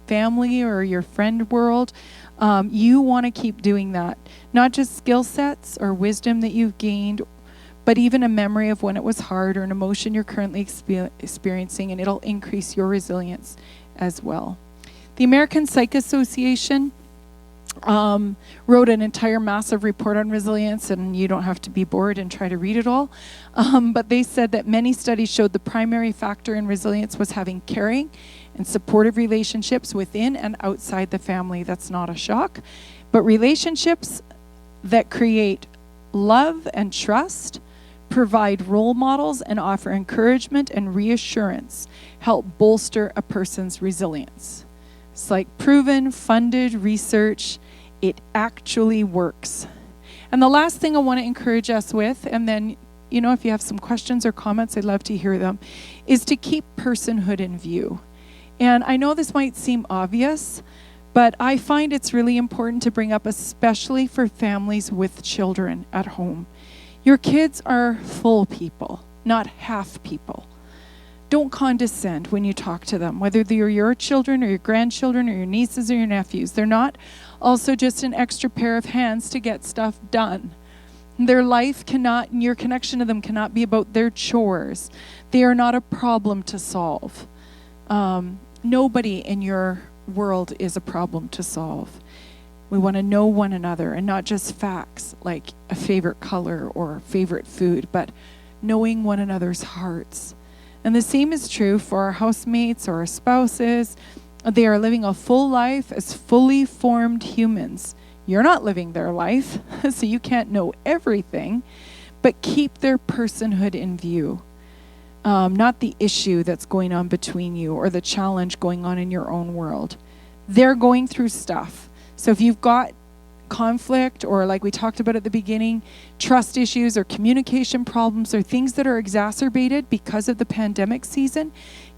family or your friend world, you want to keep doing that. Not just skill sets or wisdom that you've gained, but even a memory of when it was hard or an emotion you're currently experiencing, and it'll increase your resilience as well. The American Psych Association wrote an entire massive report on resilience, and you don't have to be bored and try to read it all. But they said that many studies showed the primary factor in resilience was having caring and supportive relationships within and outside the family. That's not a shock. But relationships that create love and trust, provide role models, and offer encouragement and reassurance help bolster a person's resilience. It's like proven, funded research. It actually works. And the last thing I want to encourage us with, and then if you have some questions or comments, I'd love to hear them, is to keep personhood in view. And I know this might seem obvious, but I find it's really important to bring up, especially for families with children at home. Your kids are full people, not half people. Don't condescend when you talk to them, whether they're your children or your grandchildren or your nieces or your nephews. They're not also just an extra pair of hands to get stuff done. Their life cannot, and your connection to them cannot be about their chores. They are not a problem to solve. Nobody in your world is a problem to solve. We want to know one another, and not just facts like a favorite color or favorite food, but knowing one another's hearts. And the same is true for our housemates or our spouses. They are living a full life as fully formed humans. You're not living their life, so you can't know everything, but keep their personhood in view. Not the issue that's going on between you or the challenge going on in your own world. They're going through stuff. So if you've got conflict, or like we talked about at the beginning, trust issues or communication problems or things that are exacerbated because of the pandemic season,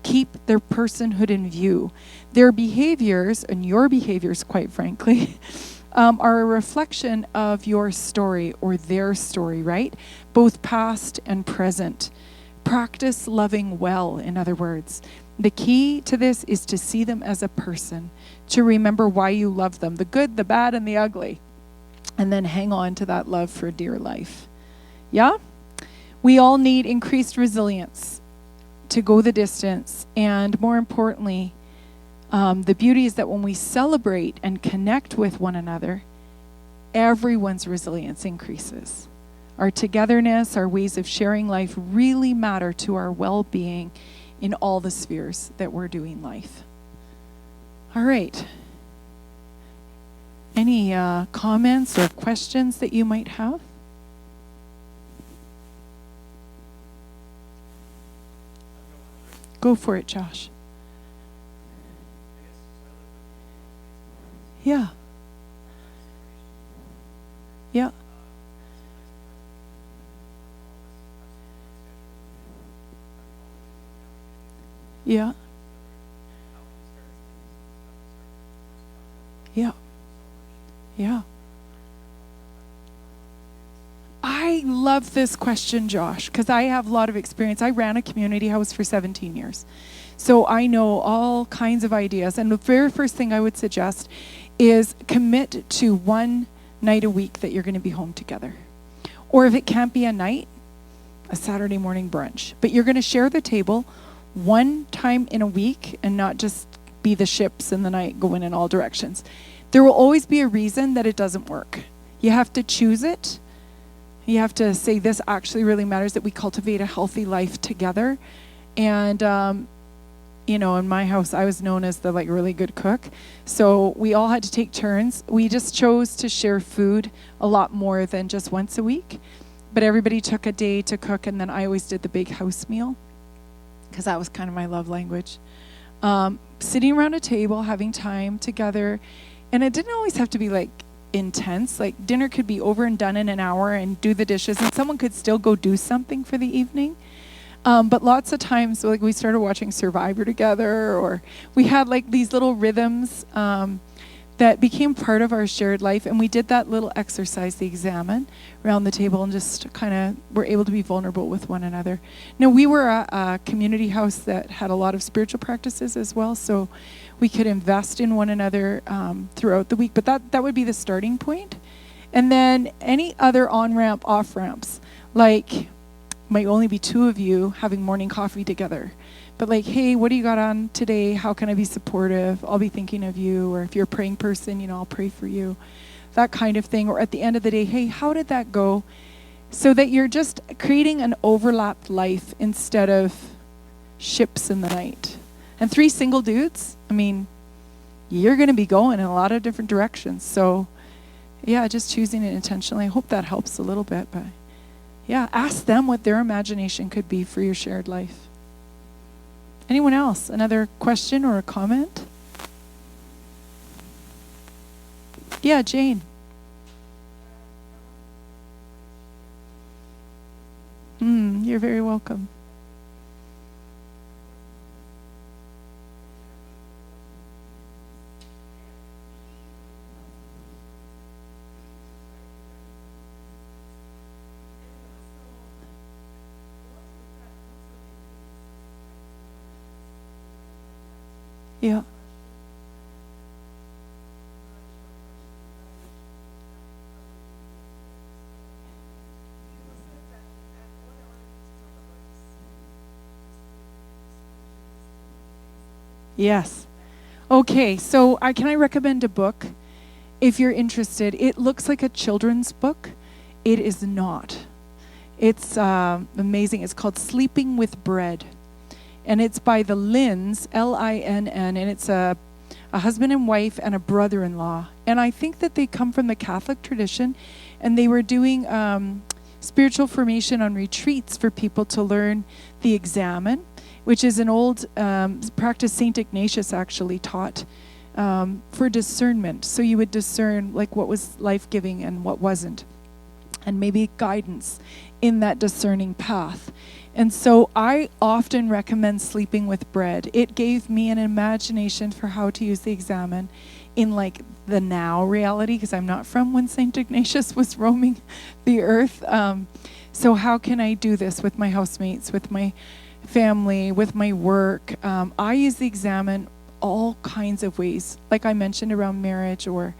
keep their personhood in view. Their behaviors, and your behaviors quite frankly, are a reflection of your story or their story, right? Both past and present. Practice loving well, in other words. The key to this is to see them as a person, to remember why you love them, the good, the bad, and the ugly, and then hang on to that love for dear life. Yeah? We all need increased resilience to go the distance, and more importantly, the beauty is that when we celebrate and connect with one another, everyone's resilience increases. Our togetherness, our ways of sharing life really matter to our well-being in all the spheres that we're doing life. All right. Any comments or questions that you might have? Go for it, Josh. Yeah. Yeah. Yeah. Yeah. Yeah. I love this question, Josh, because I have a lot of experience. I ran a community house for 17 years. So I know all kinds of ideas. And the very first thing I would suggest is commit to one night a week that you're going to be home together. Or if it can't be a night, a Saturday morning brunch. But you're going to share the table one time in a week and not just be the ships in the night going in all directions. There will always be a reason that it doesn't work. You have to choose it. You have to say, this actually really matters, that we cultivate a healthy life together. And, in my house, I was known as the really good cook. So we all had to take turns. We just chose to share food a lot more than just once a week. But everybody took a day to cook, and then I always did the big house meal, because that was kind of my love language. Sitting around a table, having time together. And it didn't always have to be intense. Dinner could be over and done in an hour and do the dishes, and someone could still go do something for the evening. But lots of times, we started watching Survivor together, or we had these little rhythms that became part of our shared life. And we did that little exercise, the examine, around the table, and just kind of were able to be vulnerable with one another. Now, we were a community house that had a lot of spiritual practices as well, so we could invest in one another throughout the week. But that would be the starting point. And then any other on-ramp, off-ramps, might only be two of you having morning coffee together. But hey, what do you got on today? How can I be supportive? I'll be thinking of you. Or if you're a praying person, I'll pray for you. That kind of thing. Or at the end of the day, hey, how did that go? So that you're just creating an overlapped life instead of ships in the night. And 3 single dudes, you're going to be going in a lot of different directions. So, yeah, just choosing it intentionally. I hope that helps a little bit. But, yeah, ask them what their imagination could be for your shared life. Anyone else? Another question or a comment? Yeah, Jane. you're very welcome. Yeah. Yes. Okay, so can I recommend a book if you're interested? It looks like a children's book. It is not. It's amazing. It's called Sleeping with Bread. And it's by the Lynns, Linn, and it's a husband and wife and a brother-in-law. And I think that they come from the Catholic tradition, and they were doing spiritual formation on retreats for people to learn the examen, which is an old practice St. Ignatius actually taught for discernment. So you would discern like what was life-giving and what wasn't, and maybe guidance in that discerning path. And so I often recommend Sleeping with Bread. It gave me an imagination for how to use the examen in like the now reality, because I'm not from when St. Ignatius was roaming the earth. So how can I do this with my housemates, with my family, with my work? I use the examen all kinds of ways. Like I mentioned around marriage or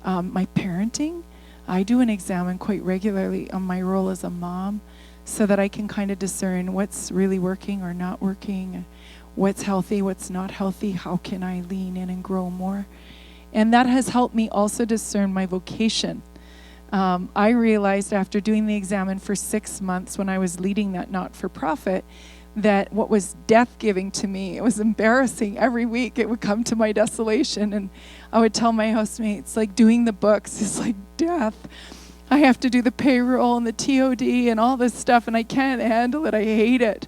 my parenting. I do an examen quite regularly on my role as a mom, so that I can kind of discern what's really working or not working, what's healthy, what's not healthy, how can I lean in and grow more. And that has helped me also discern my vocation. I realized after doing the examen for 6 months when I was leading that not-for-profit, that what was death-giving to me, it was embarrassing. Every week it would come to my desolation, and I would tell my housemates, like, doing the books is like death. I have to do the payroll and the TOD and all this stuff, and I can't handle it. I hate it.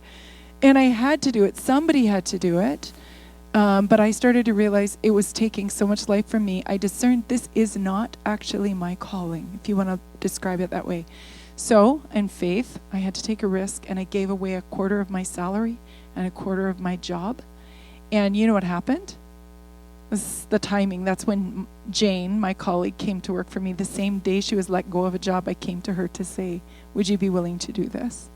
And I had to do it. Somebody had to do it. But I started to realize it was taking so much life from me. I discerned this is not actually my calling, if you want to describe it that way. So, in faith, I had to take a risk, and I gave away a quarter of my salary and a quarter of my job. And you know what happened? This is the timing. That's when Jane, my colleague, came to work for me. The same day she was let go of a job, I came to her to say, would you be willing to do this?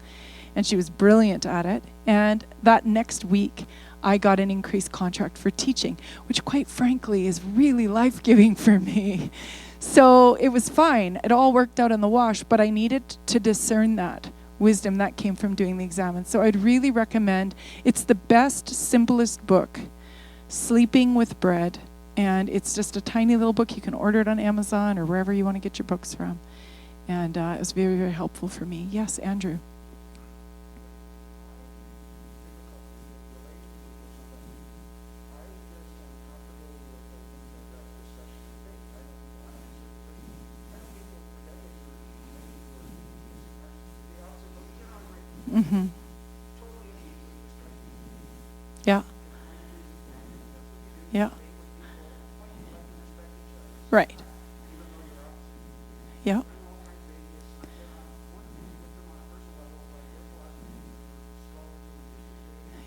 And she was brilliant at it. And that next week, I got an increased contract for teaching, which quite frankly is really life-giving for me. So it was fine. It all worked out in the wash, but I needed to discern that wisdom that came from doing the examen. So I'd really recommend, it's the best, simplest book, Sleeping with Bread, and it's just a tiny little book. You can order it on Amazon or wherever you want to get your books from. And it was very, very helpful for me. Yes, Andrew. Mm-hmm. Yeah. Yeah. Right. Yeah.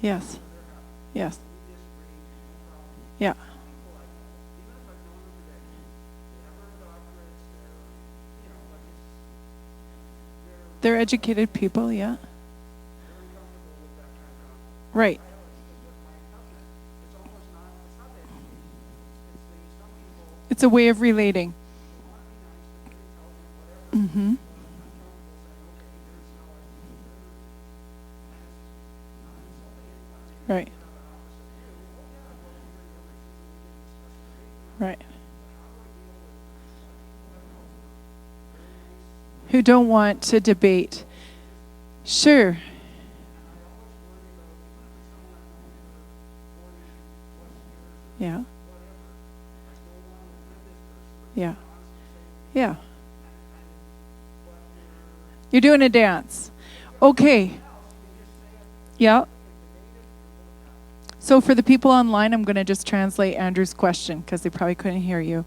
Yes. Yes. Yeah. They're educated people, yeah. Right. It's a way of relating. Mm-hmm. Right. Right. Who don't want to debate. Sure. Yeah. Yeah. Yeah. You're doing a dance. Okay. Yeah. So for the people online, I'm going to just translate Andrew's question because they probably couldn't hear you.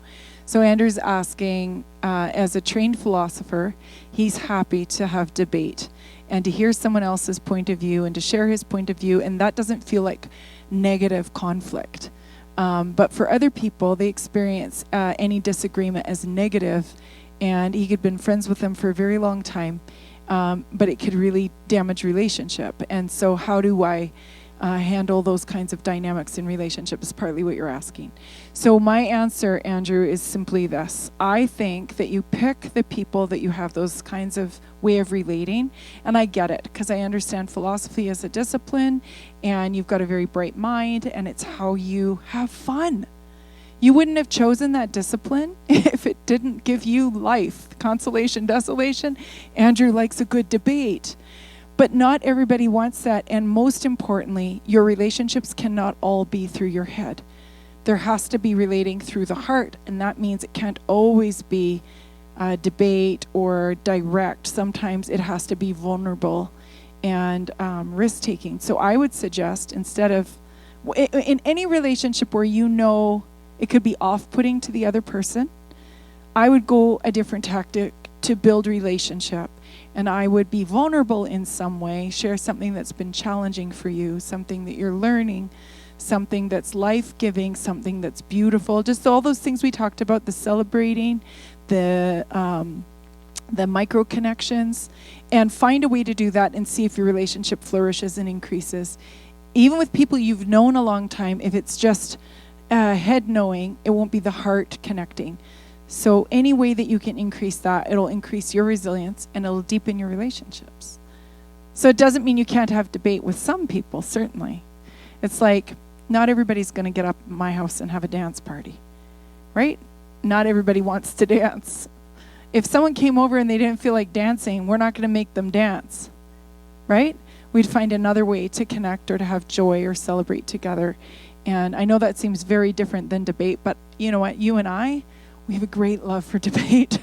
So Andrew's asking, as a trained philosopher, he's happy to have debate and to hear someone else's point of view and to share his point of view, and that doesn't feel like negative conflict. But for other people, they experience any disagreement as negative, and he could have been friends with them for a very long time, but it could really damage relationship. And so how do I handle those kinds of dynamics in relationships is partly what you're asking. So my answer, Andrew, is simply this. I think that you pick the people that you have those kinds of way of relating, and I get it, because I understand philosophy as a discipline, and you've got a very bright mind, and it's how you have fun. You wouldn't have chosen that discipline if it didn't give you life, consolation, desolation. Andrew likes a good debate. But not everybody wants that, and most importantly, your relationships cannot all be through your head. There has to be relating through the heart, and that means it can't always be debate or direct. Sometimes it has to be vulnerable and risk-taking. So I would suggest, instead of, in any relationship where you know it could be off-putting to the other person, I would go a different tactic to build relationship. And I would be vulnerable in some way, share something that's been challenging for you, something that you're learning, something that's life-giving, something that's beautiful, just all those things we talked about, the celebrating, the micro connections, and find a way to do that and see if your relationship flourishes and increases. Even with people you've known a long time, if it's just head knowing, it won't be the heart connecting. So any way that you can increase that, it'll increase your resilience and it'll deepen your relationships. So it doesn't mean you can't have debate with some people, certainly. It's like, not everybody's going to get up at my house and have a dance party, right? Not everybody wants to dance. If someone came over and they didn't feel like dancing, we're not going to make them dance, right? We'd find another way to connect or to have joy or celebrate together. And I know that seems very different than debate, but you know what? You and I, we have a great love for debate.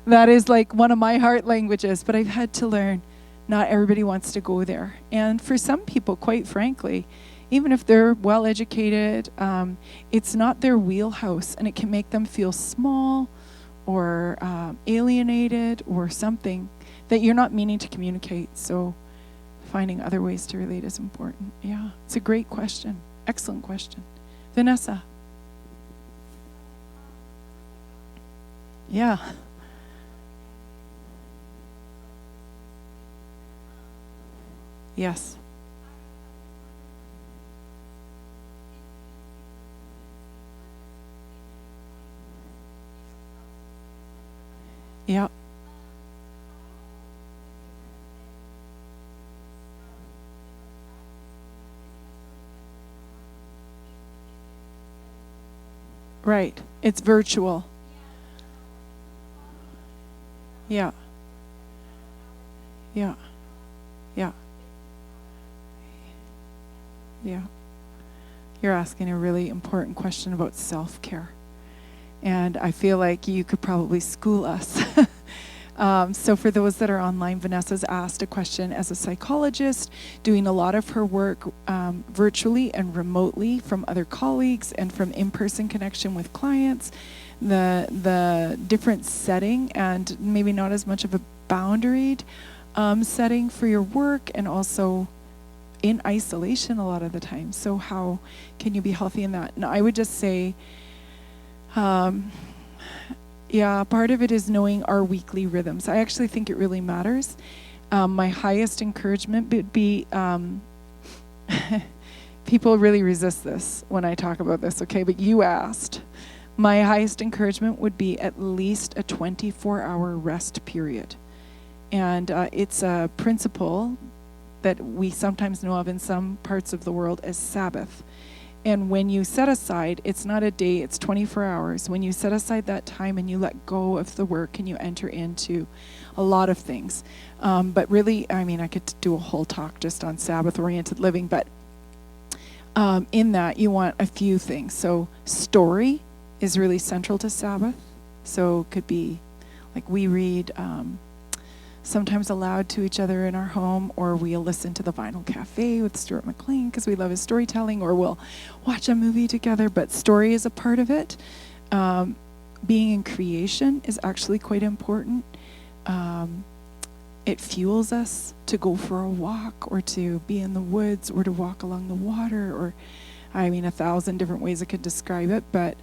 That is like one of my heart languages, but I've had to learn not everybody wants to go there. And for some people, quite frankly, even if they're well educated, it's not their wheelhouse, and it can make them feel small or alienated or something that you're not meaning to communicate. So finding other ways to relate is important. Yeah, it's a great question. Excellent question. Vanessa. Yeah. Yes. Yeah. Right. It's virtual. Yeah. Yeah. Yeah. Yeah. You're asking a really important question about self-care. And I feel like you could probably school us. So for those that are online, Vanessa's asked a question as a psychologist, doing a lot of her work virtually and remotely from other colleagues and from in-person connection with clients. The different setting and maybe not as much of a boundaried setting for your work, and also in isolation a lot of the time. So how can you be healthy in that? And I would just say, yeah, part of it is knowing our weekly rhythms. I actually think it really matters. My highest encouragement would be, people really resist this when I talk about this, okay, but you asked. My highest encouragement would be at least a 24-hour rest period. And it's a principle that we sometimes know of in some parts of the world as Sabbath. And when you set aside, it's not a day, it's 24 hours. When you set aside that time and you let go of the work and you enter into a lot of things. But really, I mean, I could do a whole talk just on Sabbath-oriented living, but in that you want a few things. So story is really central to Sabbath. So it could be like we read sometimes aloud to each other in our home, or we'll listen to the Vinyl Cafe with Stuart McLean because we love his storytelling, or we'll watch a movie together, but story is a part of it. being in creation is actually quite important. It fuels us to go for a walk or to be in the woods or to walk along the water, or 1,000 different ways I could describe it, but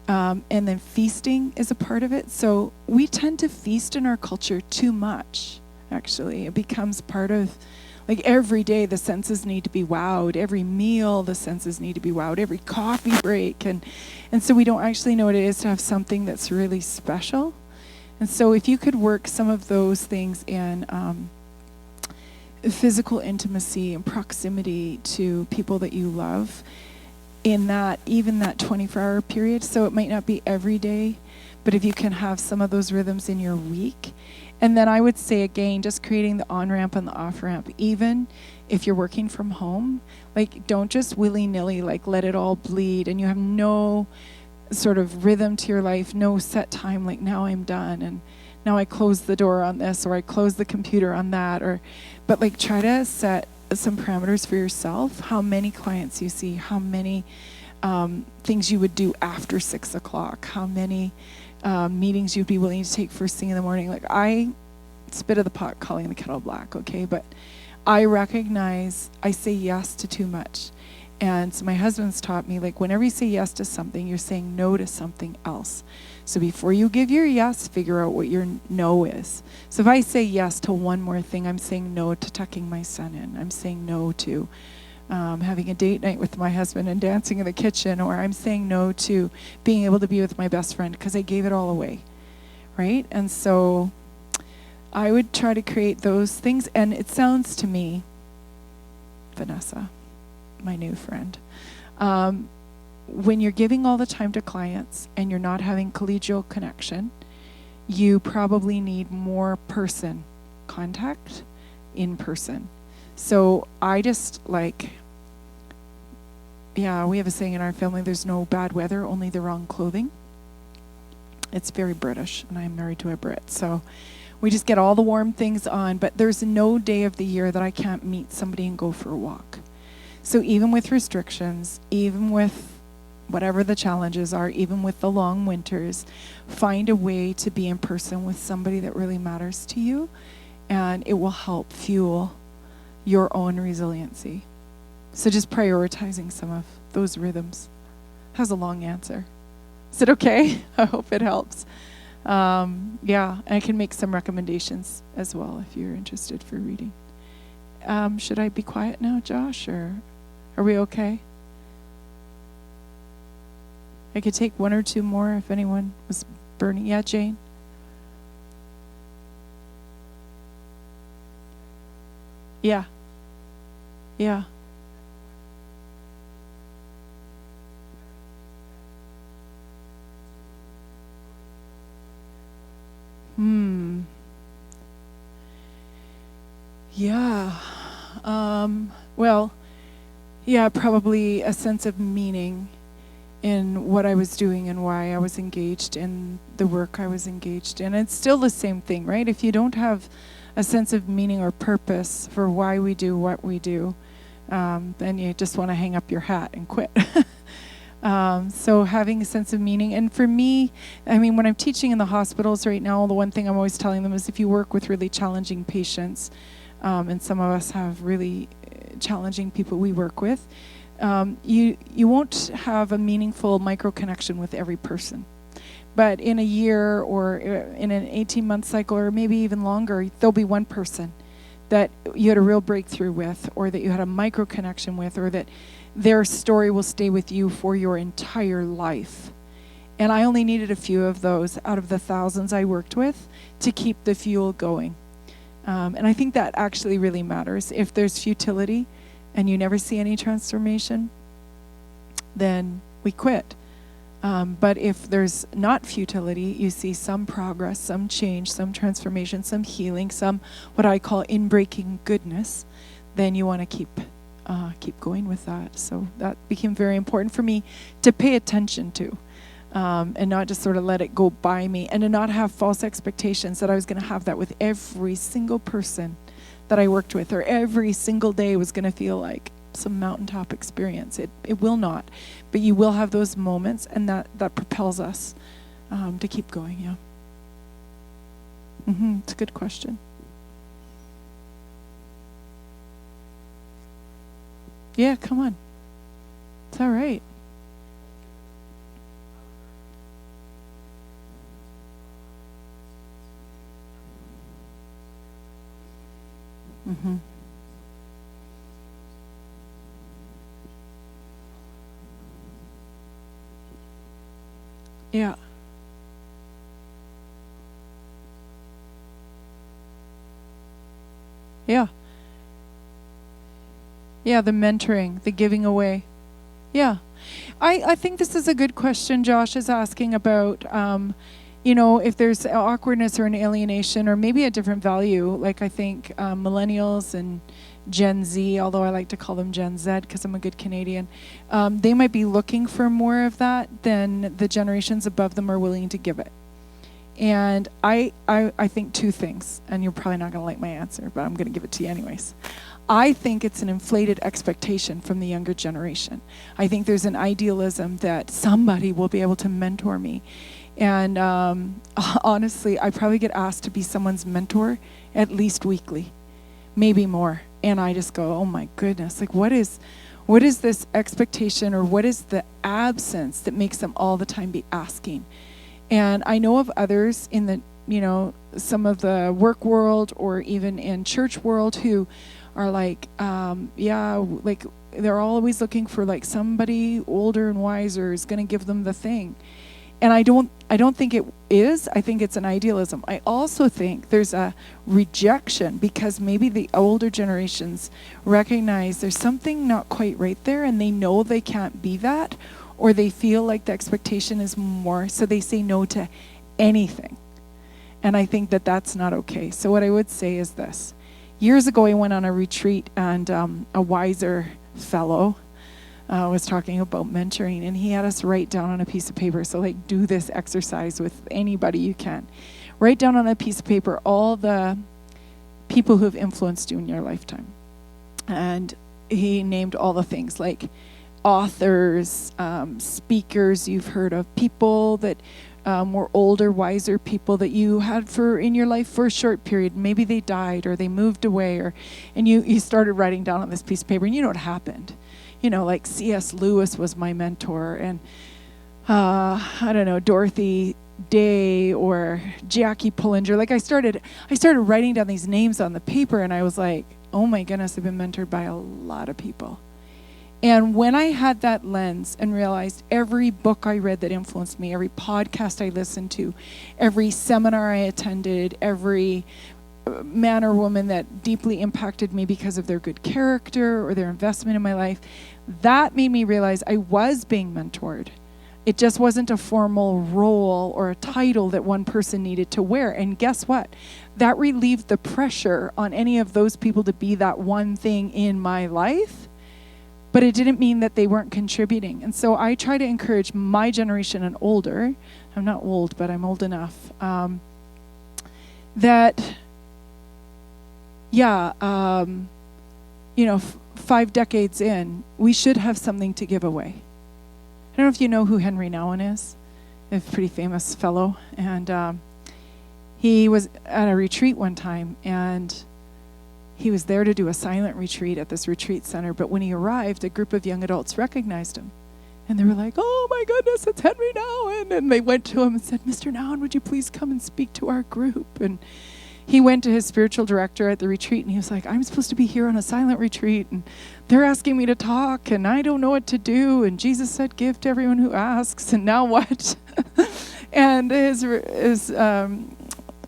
and then feasting is a part of it. So we tend to feast in our culture too much, actually. It becomes part of, like, every day the senses need to be wowed. Every meal the senses need to be wowed. Every coffee break. And so we don't actually know what it is to have something that's really special. And so if you could work some of those things in physical intimacy and proximity to people that you love in that, even that 24-hour period. So it might not be every day, but if you can have some of those rhythms in your week. And then I would say, again, just creating the on-ramp and the off-ramp. Even if you're working from home, like, don't just willy-nilly, like, let it all bleed and you have no sort of rhythm to your life, no set time, like, now I'm done and now I close the door on this, or I close the computer on that, but like, try to set some parameters for yourself, how many clients you see, how many things you would do after 6 o'clock, how many meetings you'd be willing to take first thing in the morning. Like, I spit of the pot calling the kettle black, okay? But I recognize I say yes to too much. And so my husband's taught me, like, whenever you say yes to something, you're saying no to something else. So before you give your yes, figure out what your no is. So if I say yes to one more thing, I'm saying no to tucking my son in. I'm saying no to having a date night with my husband and dancing in the kitchen, or I'm saying no to being able to be with my best friend because I gave it all away, right? And so I would try to create those things. And it sounds to me, Vanessa, my new friend, when you're giving all the time to clients and you're not having collegial connection, you probably need more person contact in person. So I just, like, we have a saying in our family, there's no bad weather, only the wrong clothing. It's very British, and I'm married to a Brit. So we just get all the warm things on, but there's no day of the year that I can't meet somebody and go for a walk. So even with restrictions, even with whatever the challenges are, even with the long winters, find a way to be in person with somebody that really matters to you, and it will help fuel your own resiliency. So just prioritizing some of those rhythms. That was a long answer. Is it okay? I hope it helps. And I can make some recommendations as well if you're interested for reading. Should I be quiet now, Josh, or are we okay? I could take one or two more if anyone was burning. Yeah, Jane? Yeah. Yeah. Yeah. Probably a sense of meaning in what I was doing and why I was engaged in the work I was engaged in. It's still the same thing, right? If you don't have a sense of meaning or purpose for why we do what we do, then you just want to hang up your hat and quit. So having a sense of meaning. And for me, when I'm teaching in the hospitals right now, the one thing I'm always telling them is if you work with really challenging patients, and some of us have really challenging people we work with, you won't have a meaningful micro connection with every person. But in a year or in an 18-month cycle or maybe even longer, there'll be one person that you had a real breakthrough with, or that you had a micro connection with, or that their story will stay with you for your entire life. And I only needed a few of those out of the thousands I worked with to keep the fuel going. And I think that actually really matters. If there's futility and you never see any transformation, then we quit. But if there's not futility, you see some progress, some change, some transformation, some healing, some what I call inbreaking goodness, then you want to keep going with that. So that became very important for me to pay attention to, and not just sort of let it go by me, and to not have false expectations that I was going to have that with every single person that I worked with, or every single day was going to feel like some mountaintop experience. It will not, but you will have those moments, and that propels us to keep going. Yeah. It's a good question. Yeah, come on. It's all right. Yeah. Yeah. Yeah, the mentoring, the giving away. Yeah. I think this is a good question Josh is asking about, if there's awkwardness or an alienation or maybe a different value. Like I think millennials and Gen Z, although I like to call them Gen Z because I'm a good Canadian, they might be looking for more of that than the generations above them are willing to give it. And I think two things, and you're probably not going to like my answer, but I'm going to give it to you anyways. I think it's an inflated expectation from the younger generation. I think there's an idealism that somebody will be able to mentor me. And honestly, I probably get asked to be someone's mentor at least weekly, maybe more. And I just go, oh my goodness, like what is this expectation, or what is the absence that makes them all the time be asking? And I know of others in the, some of the work world or even in church world who are like, like they're always looking for like somebody older and wiser is going to give them the thing. And I don't think it is. I think it's an idealism. I also think there's a rejection because maybe the older generations recognize there's something not quite right there and they know they can't be that, or they feel like the expectation is more, so they say no to anything. And I think that that's not okay. So what I would say is this. Years ago, I went on a retreat, and a wiser fellow was talking about mentoring, and he had us write down on a piece of paper. So like do this exercise with anybody you can. Write down on a piece of paper all the people who have influenced you in your lifetime. And he named all the things like authors, speakers you've heard of, people that were older, wiser people that you had in your life for a short period. Maybe they died or they moved away, and you started writing down on this piece of paper, and you know what happened. Like C.S. Lewis was my mentor, and I don't know, Dorothy Day or Jackie Pullinger. Like I started writing down these names on the paper, and I was like, oh my goodness, I've been mentored by a lot of people. And when I had that lens and realized every book I read that influenced me, every podcast I listened to, every seminar I attended, every man or woman that deeply impacted me because of their good character or their investment in my life, that made me realize I was being mentored. It just wasn't a formal role or a title that one person needed to wear. And guess what? That relieved the pressure on any of those people to be that one thing in my life. But it didn't mean that they weren't contributing. And so I try to encourage my generation and older, I'm not old, but I'm old enough, that, 5 decades in, we should have something to give away. I don't know if you know who Henry Nouwen is, a pretty famous fellow. And he was at a retreat one time, and he was there to do a silent retreat at this retreat center, but when he arrived, a group of young adults recognized him. And they were like, oh my goodness, it's Henry Nouwen. And they went to him and said, Mr. Nouwen, would you please come and speak to our group? And he went to his spiritual director at the retreat, and he was like, I'm supposed to be here on a silent retreat, and they're asking me to talk, and I don't know what to do. And Jesus said, give to everyone who asks, and now what? And his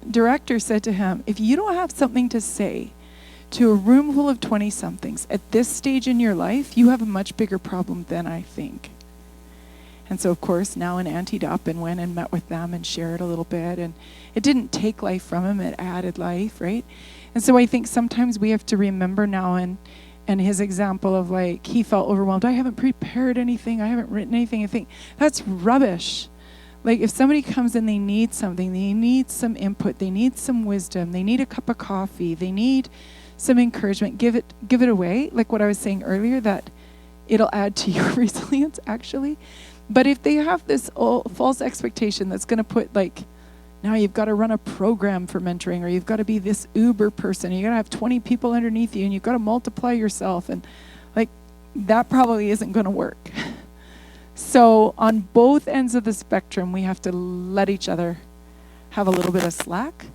director said to him, if you don't have something to say to a room full of 20-somethings at this stage in your life, you have a much bigger problem than I think. And so, of course, Nouwen anteed up and went and met with them and shared a little bit. And it didn't take life from him, it added life, right? And so I think sometimes we have to remember Nouwen and his example of like, he felt overwhelmed. I haven't prepared anything. I haven't written anything. I think that's rubbish. Like if somebody comes and they need something, they need some input, they need some wisdom, they need a cup of coffee, they need some encouragement, give it away. Like what I was saying earlier, that it'll add to your resilience actually. But if they have this false expectation that's going to put like, now you've got to run a program for mentoring, or you've got to be this Uber person, you got to have 20 people underneath you, and you've got to multiply yourself, and like that probably isn't going to work. So on both ends of the spectrum, we have to let each other have a little bit of slack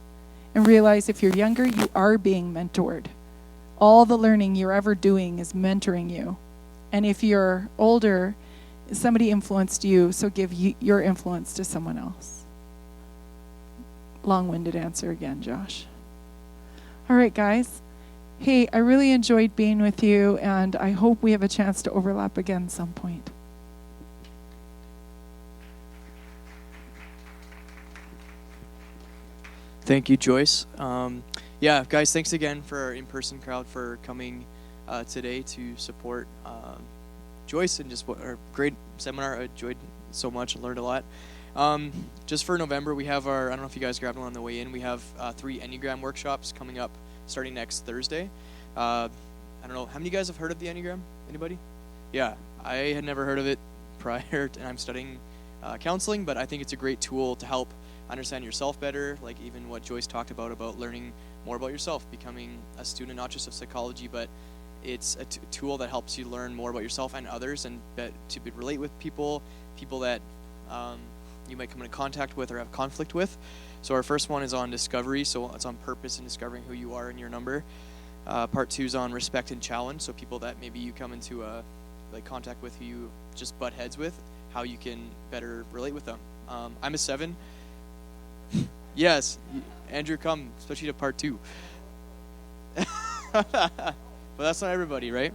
and realize if you're younger, you are being mentored. All the learning you're ever doing is mentoring you. And if you're older, somebody influenced you, so give your influence to someone else. Long-winded answer again, Josh. All right, guys. Hey, I really enjoyed being with you, and I hope we have a chance to overlap again some point. Thank you, Joyce. Yeah, guys, thanks again for our in-person crowd for coming today to support Joyce and just our great seminar. I enjoyed so much and learned a lot. Just for November, we have I don't know if you guys grabbed one on the way in, we have 3 Enneagram workshops coming up starting next Thursday. I don't know, how many of you guys have heard of the Enneagram? Anybody? Yeah, I had never heard of it prior, and I'm studying counseling, but I think it's a great tool to help understand yourself better, like even what Joyce talked about learning more about yourself, becoming a student not just of psychology, but it's a tool that helps you learn more about yourself and others, and to relate with people that you might come into contact with or have conflict with. So our first one is on discovery, so it's on purpose and discovering who you are in your number. Part 2 is on respect and challenge, so people that maybe you come into contact with who you just butt heads with, how you can better relate with them. I'm a 7. Yes, Andrew, come, especially to part 2. But that's not everybody, right?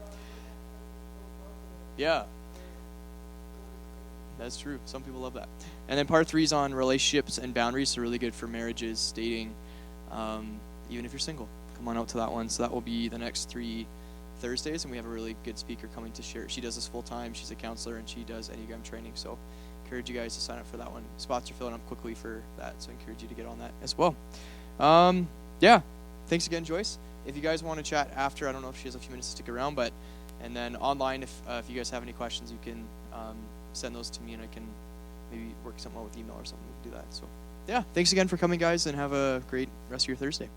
Yeah. That's true. Some people love that. And then part 3 is on relationships and boundaries, so really good for marriages, dating, even if you're single. Come on out to that one. So that will be the next 3 Thursdays, and we have a really good speaker coming to share. She does this full time. She's a counselor, and she does Enneagram training. So encourage you guys to sign up for that one. Spots are filling up quickly for that, so I encourage you to get on that as well. Yeah. Thanks again, Joyce. If you guys want to chat after, I don't know if she has a few minutes to stick around, and then online, if you guys have any questions, you can send those to me, and I can maybe work something out with email or something. We can do that. So, yeah, thanks again for coming, guys, and have a great rest of your Thursday.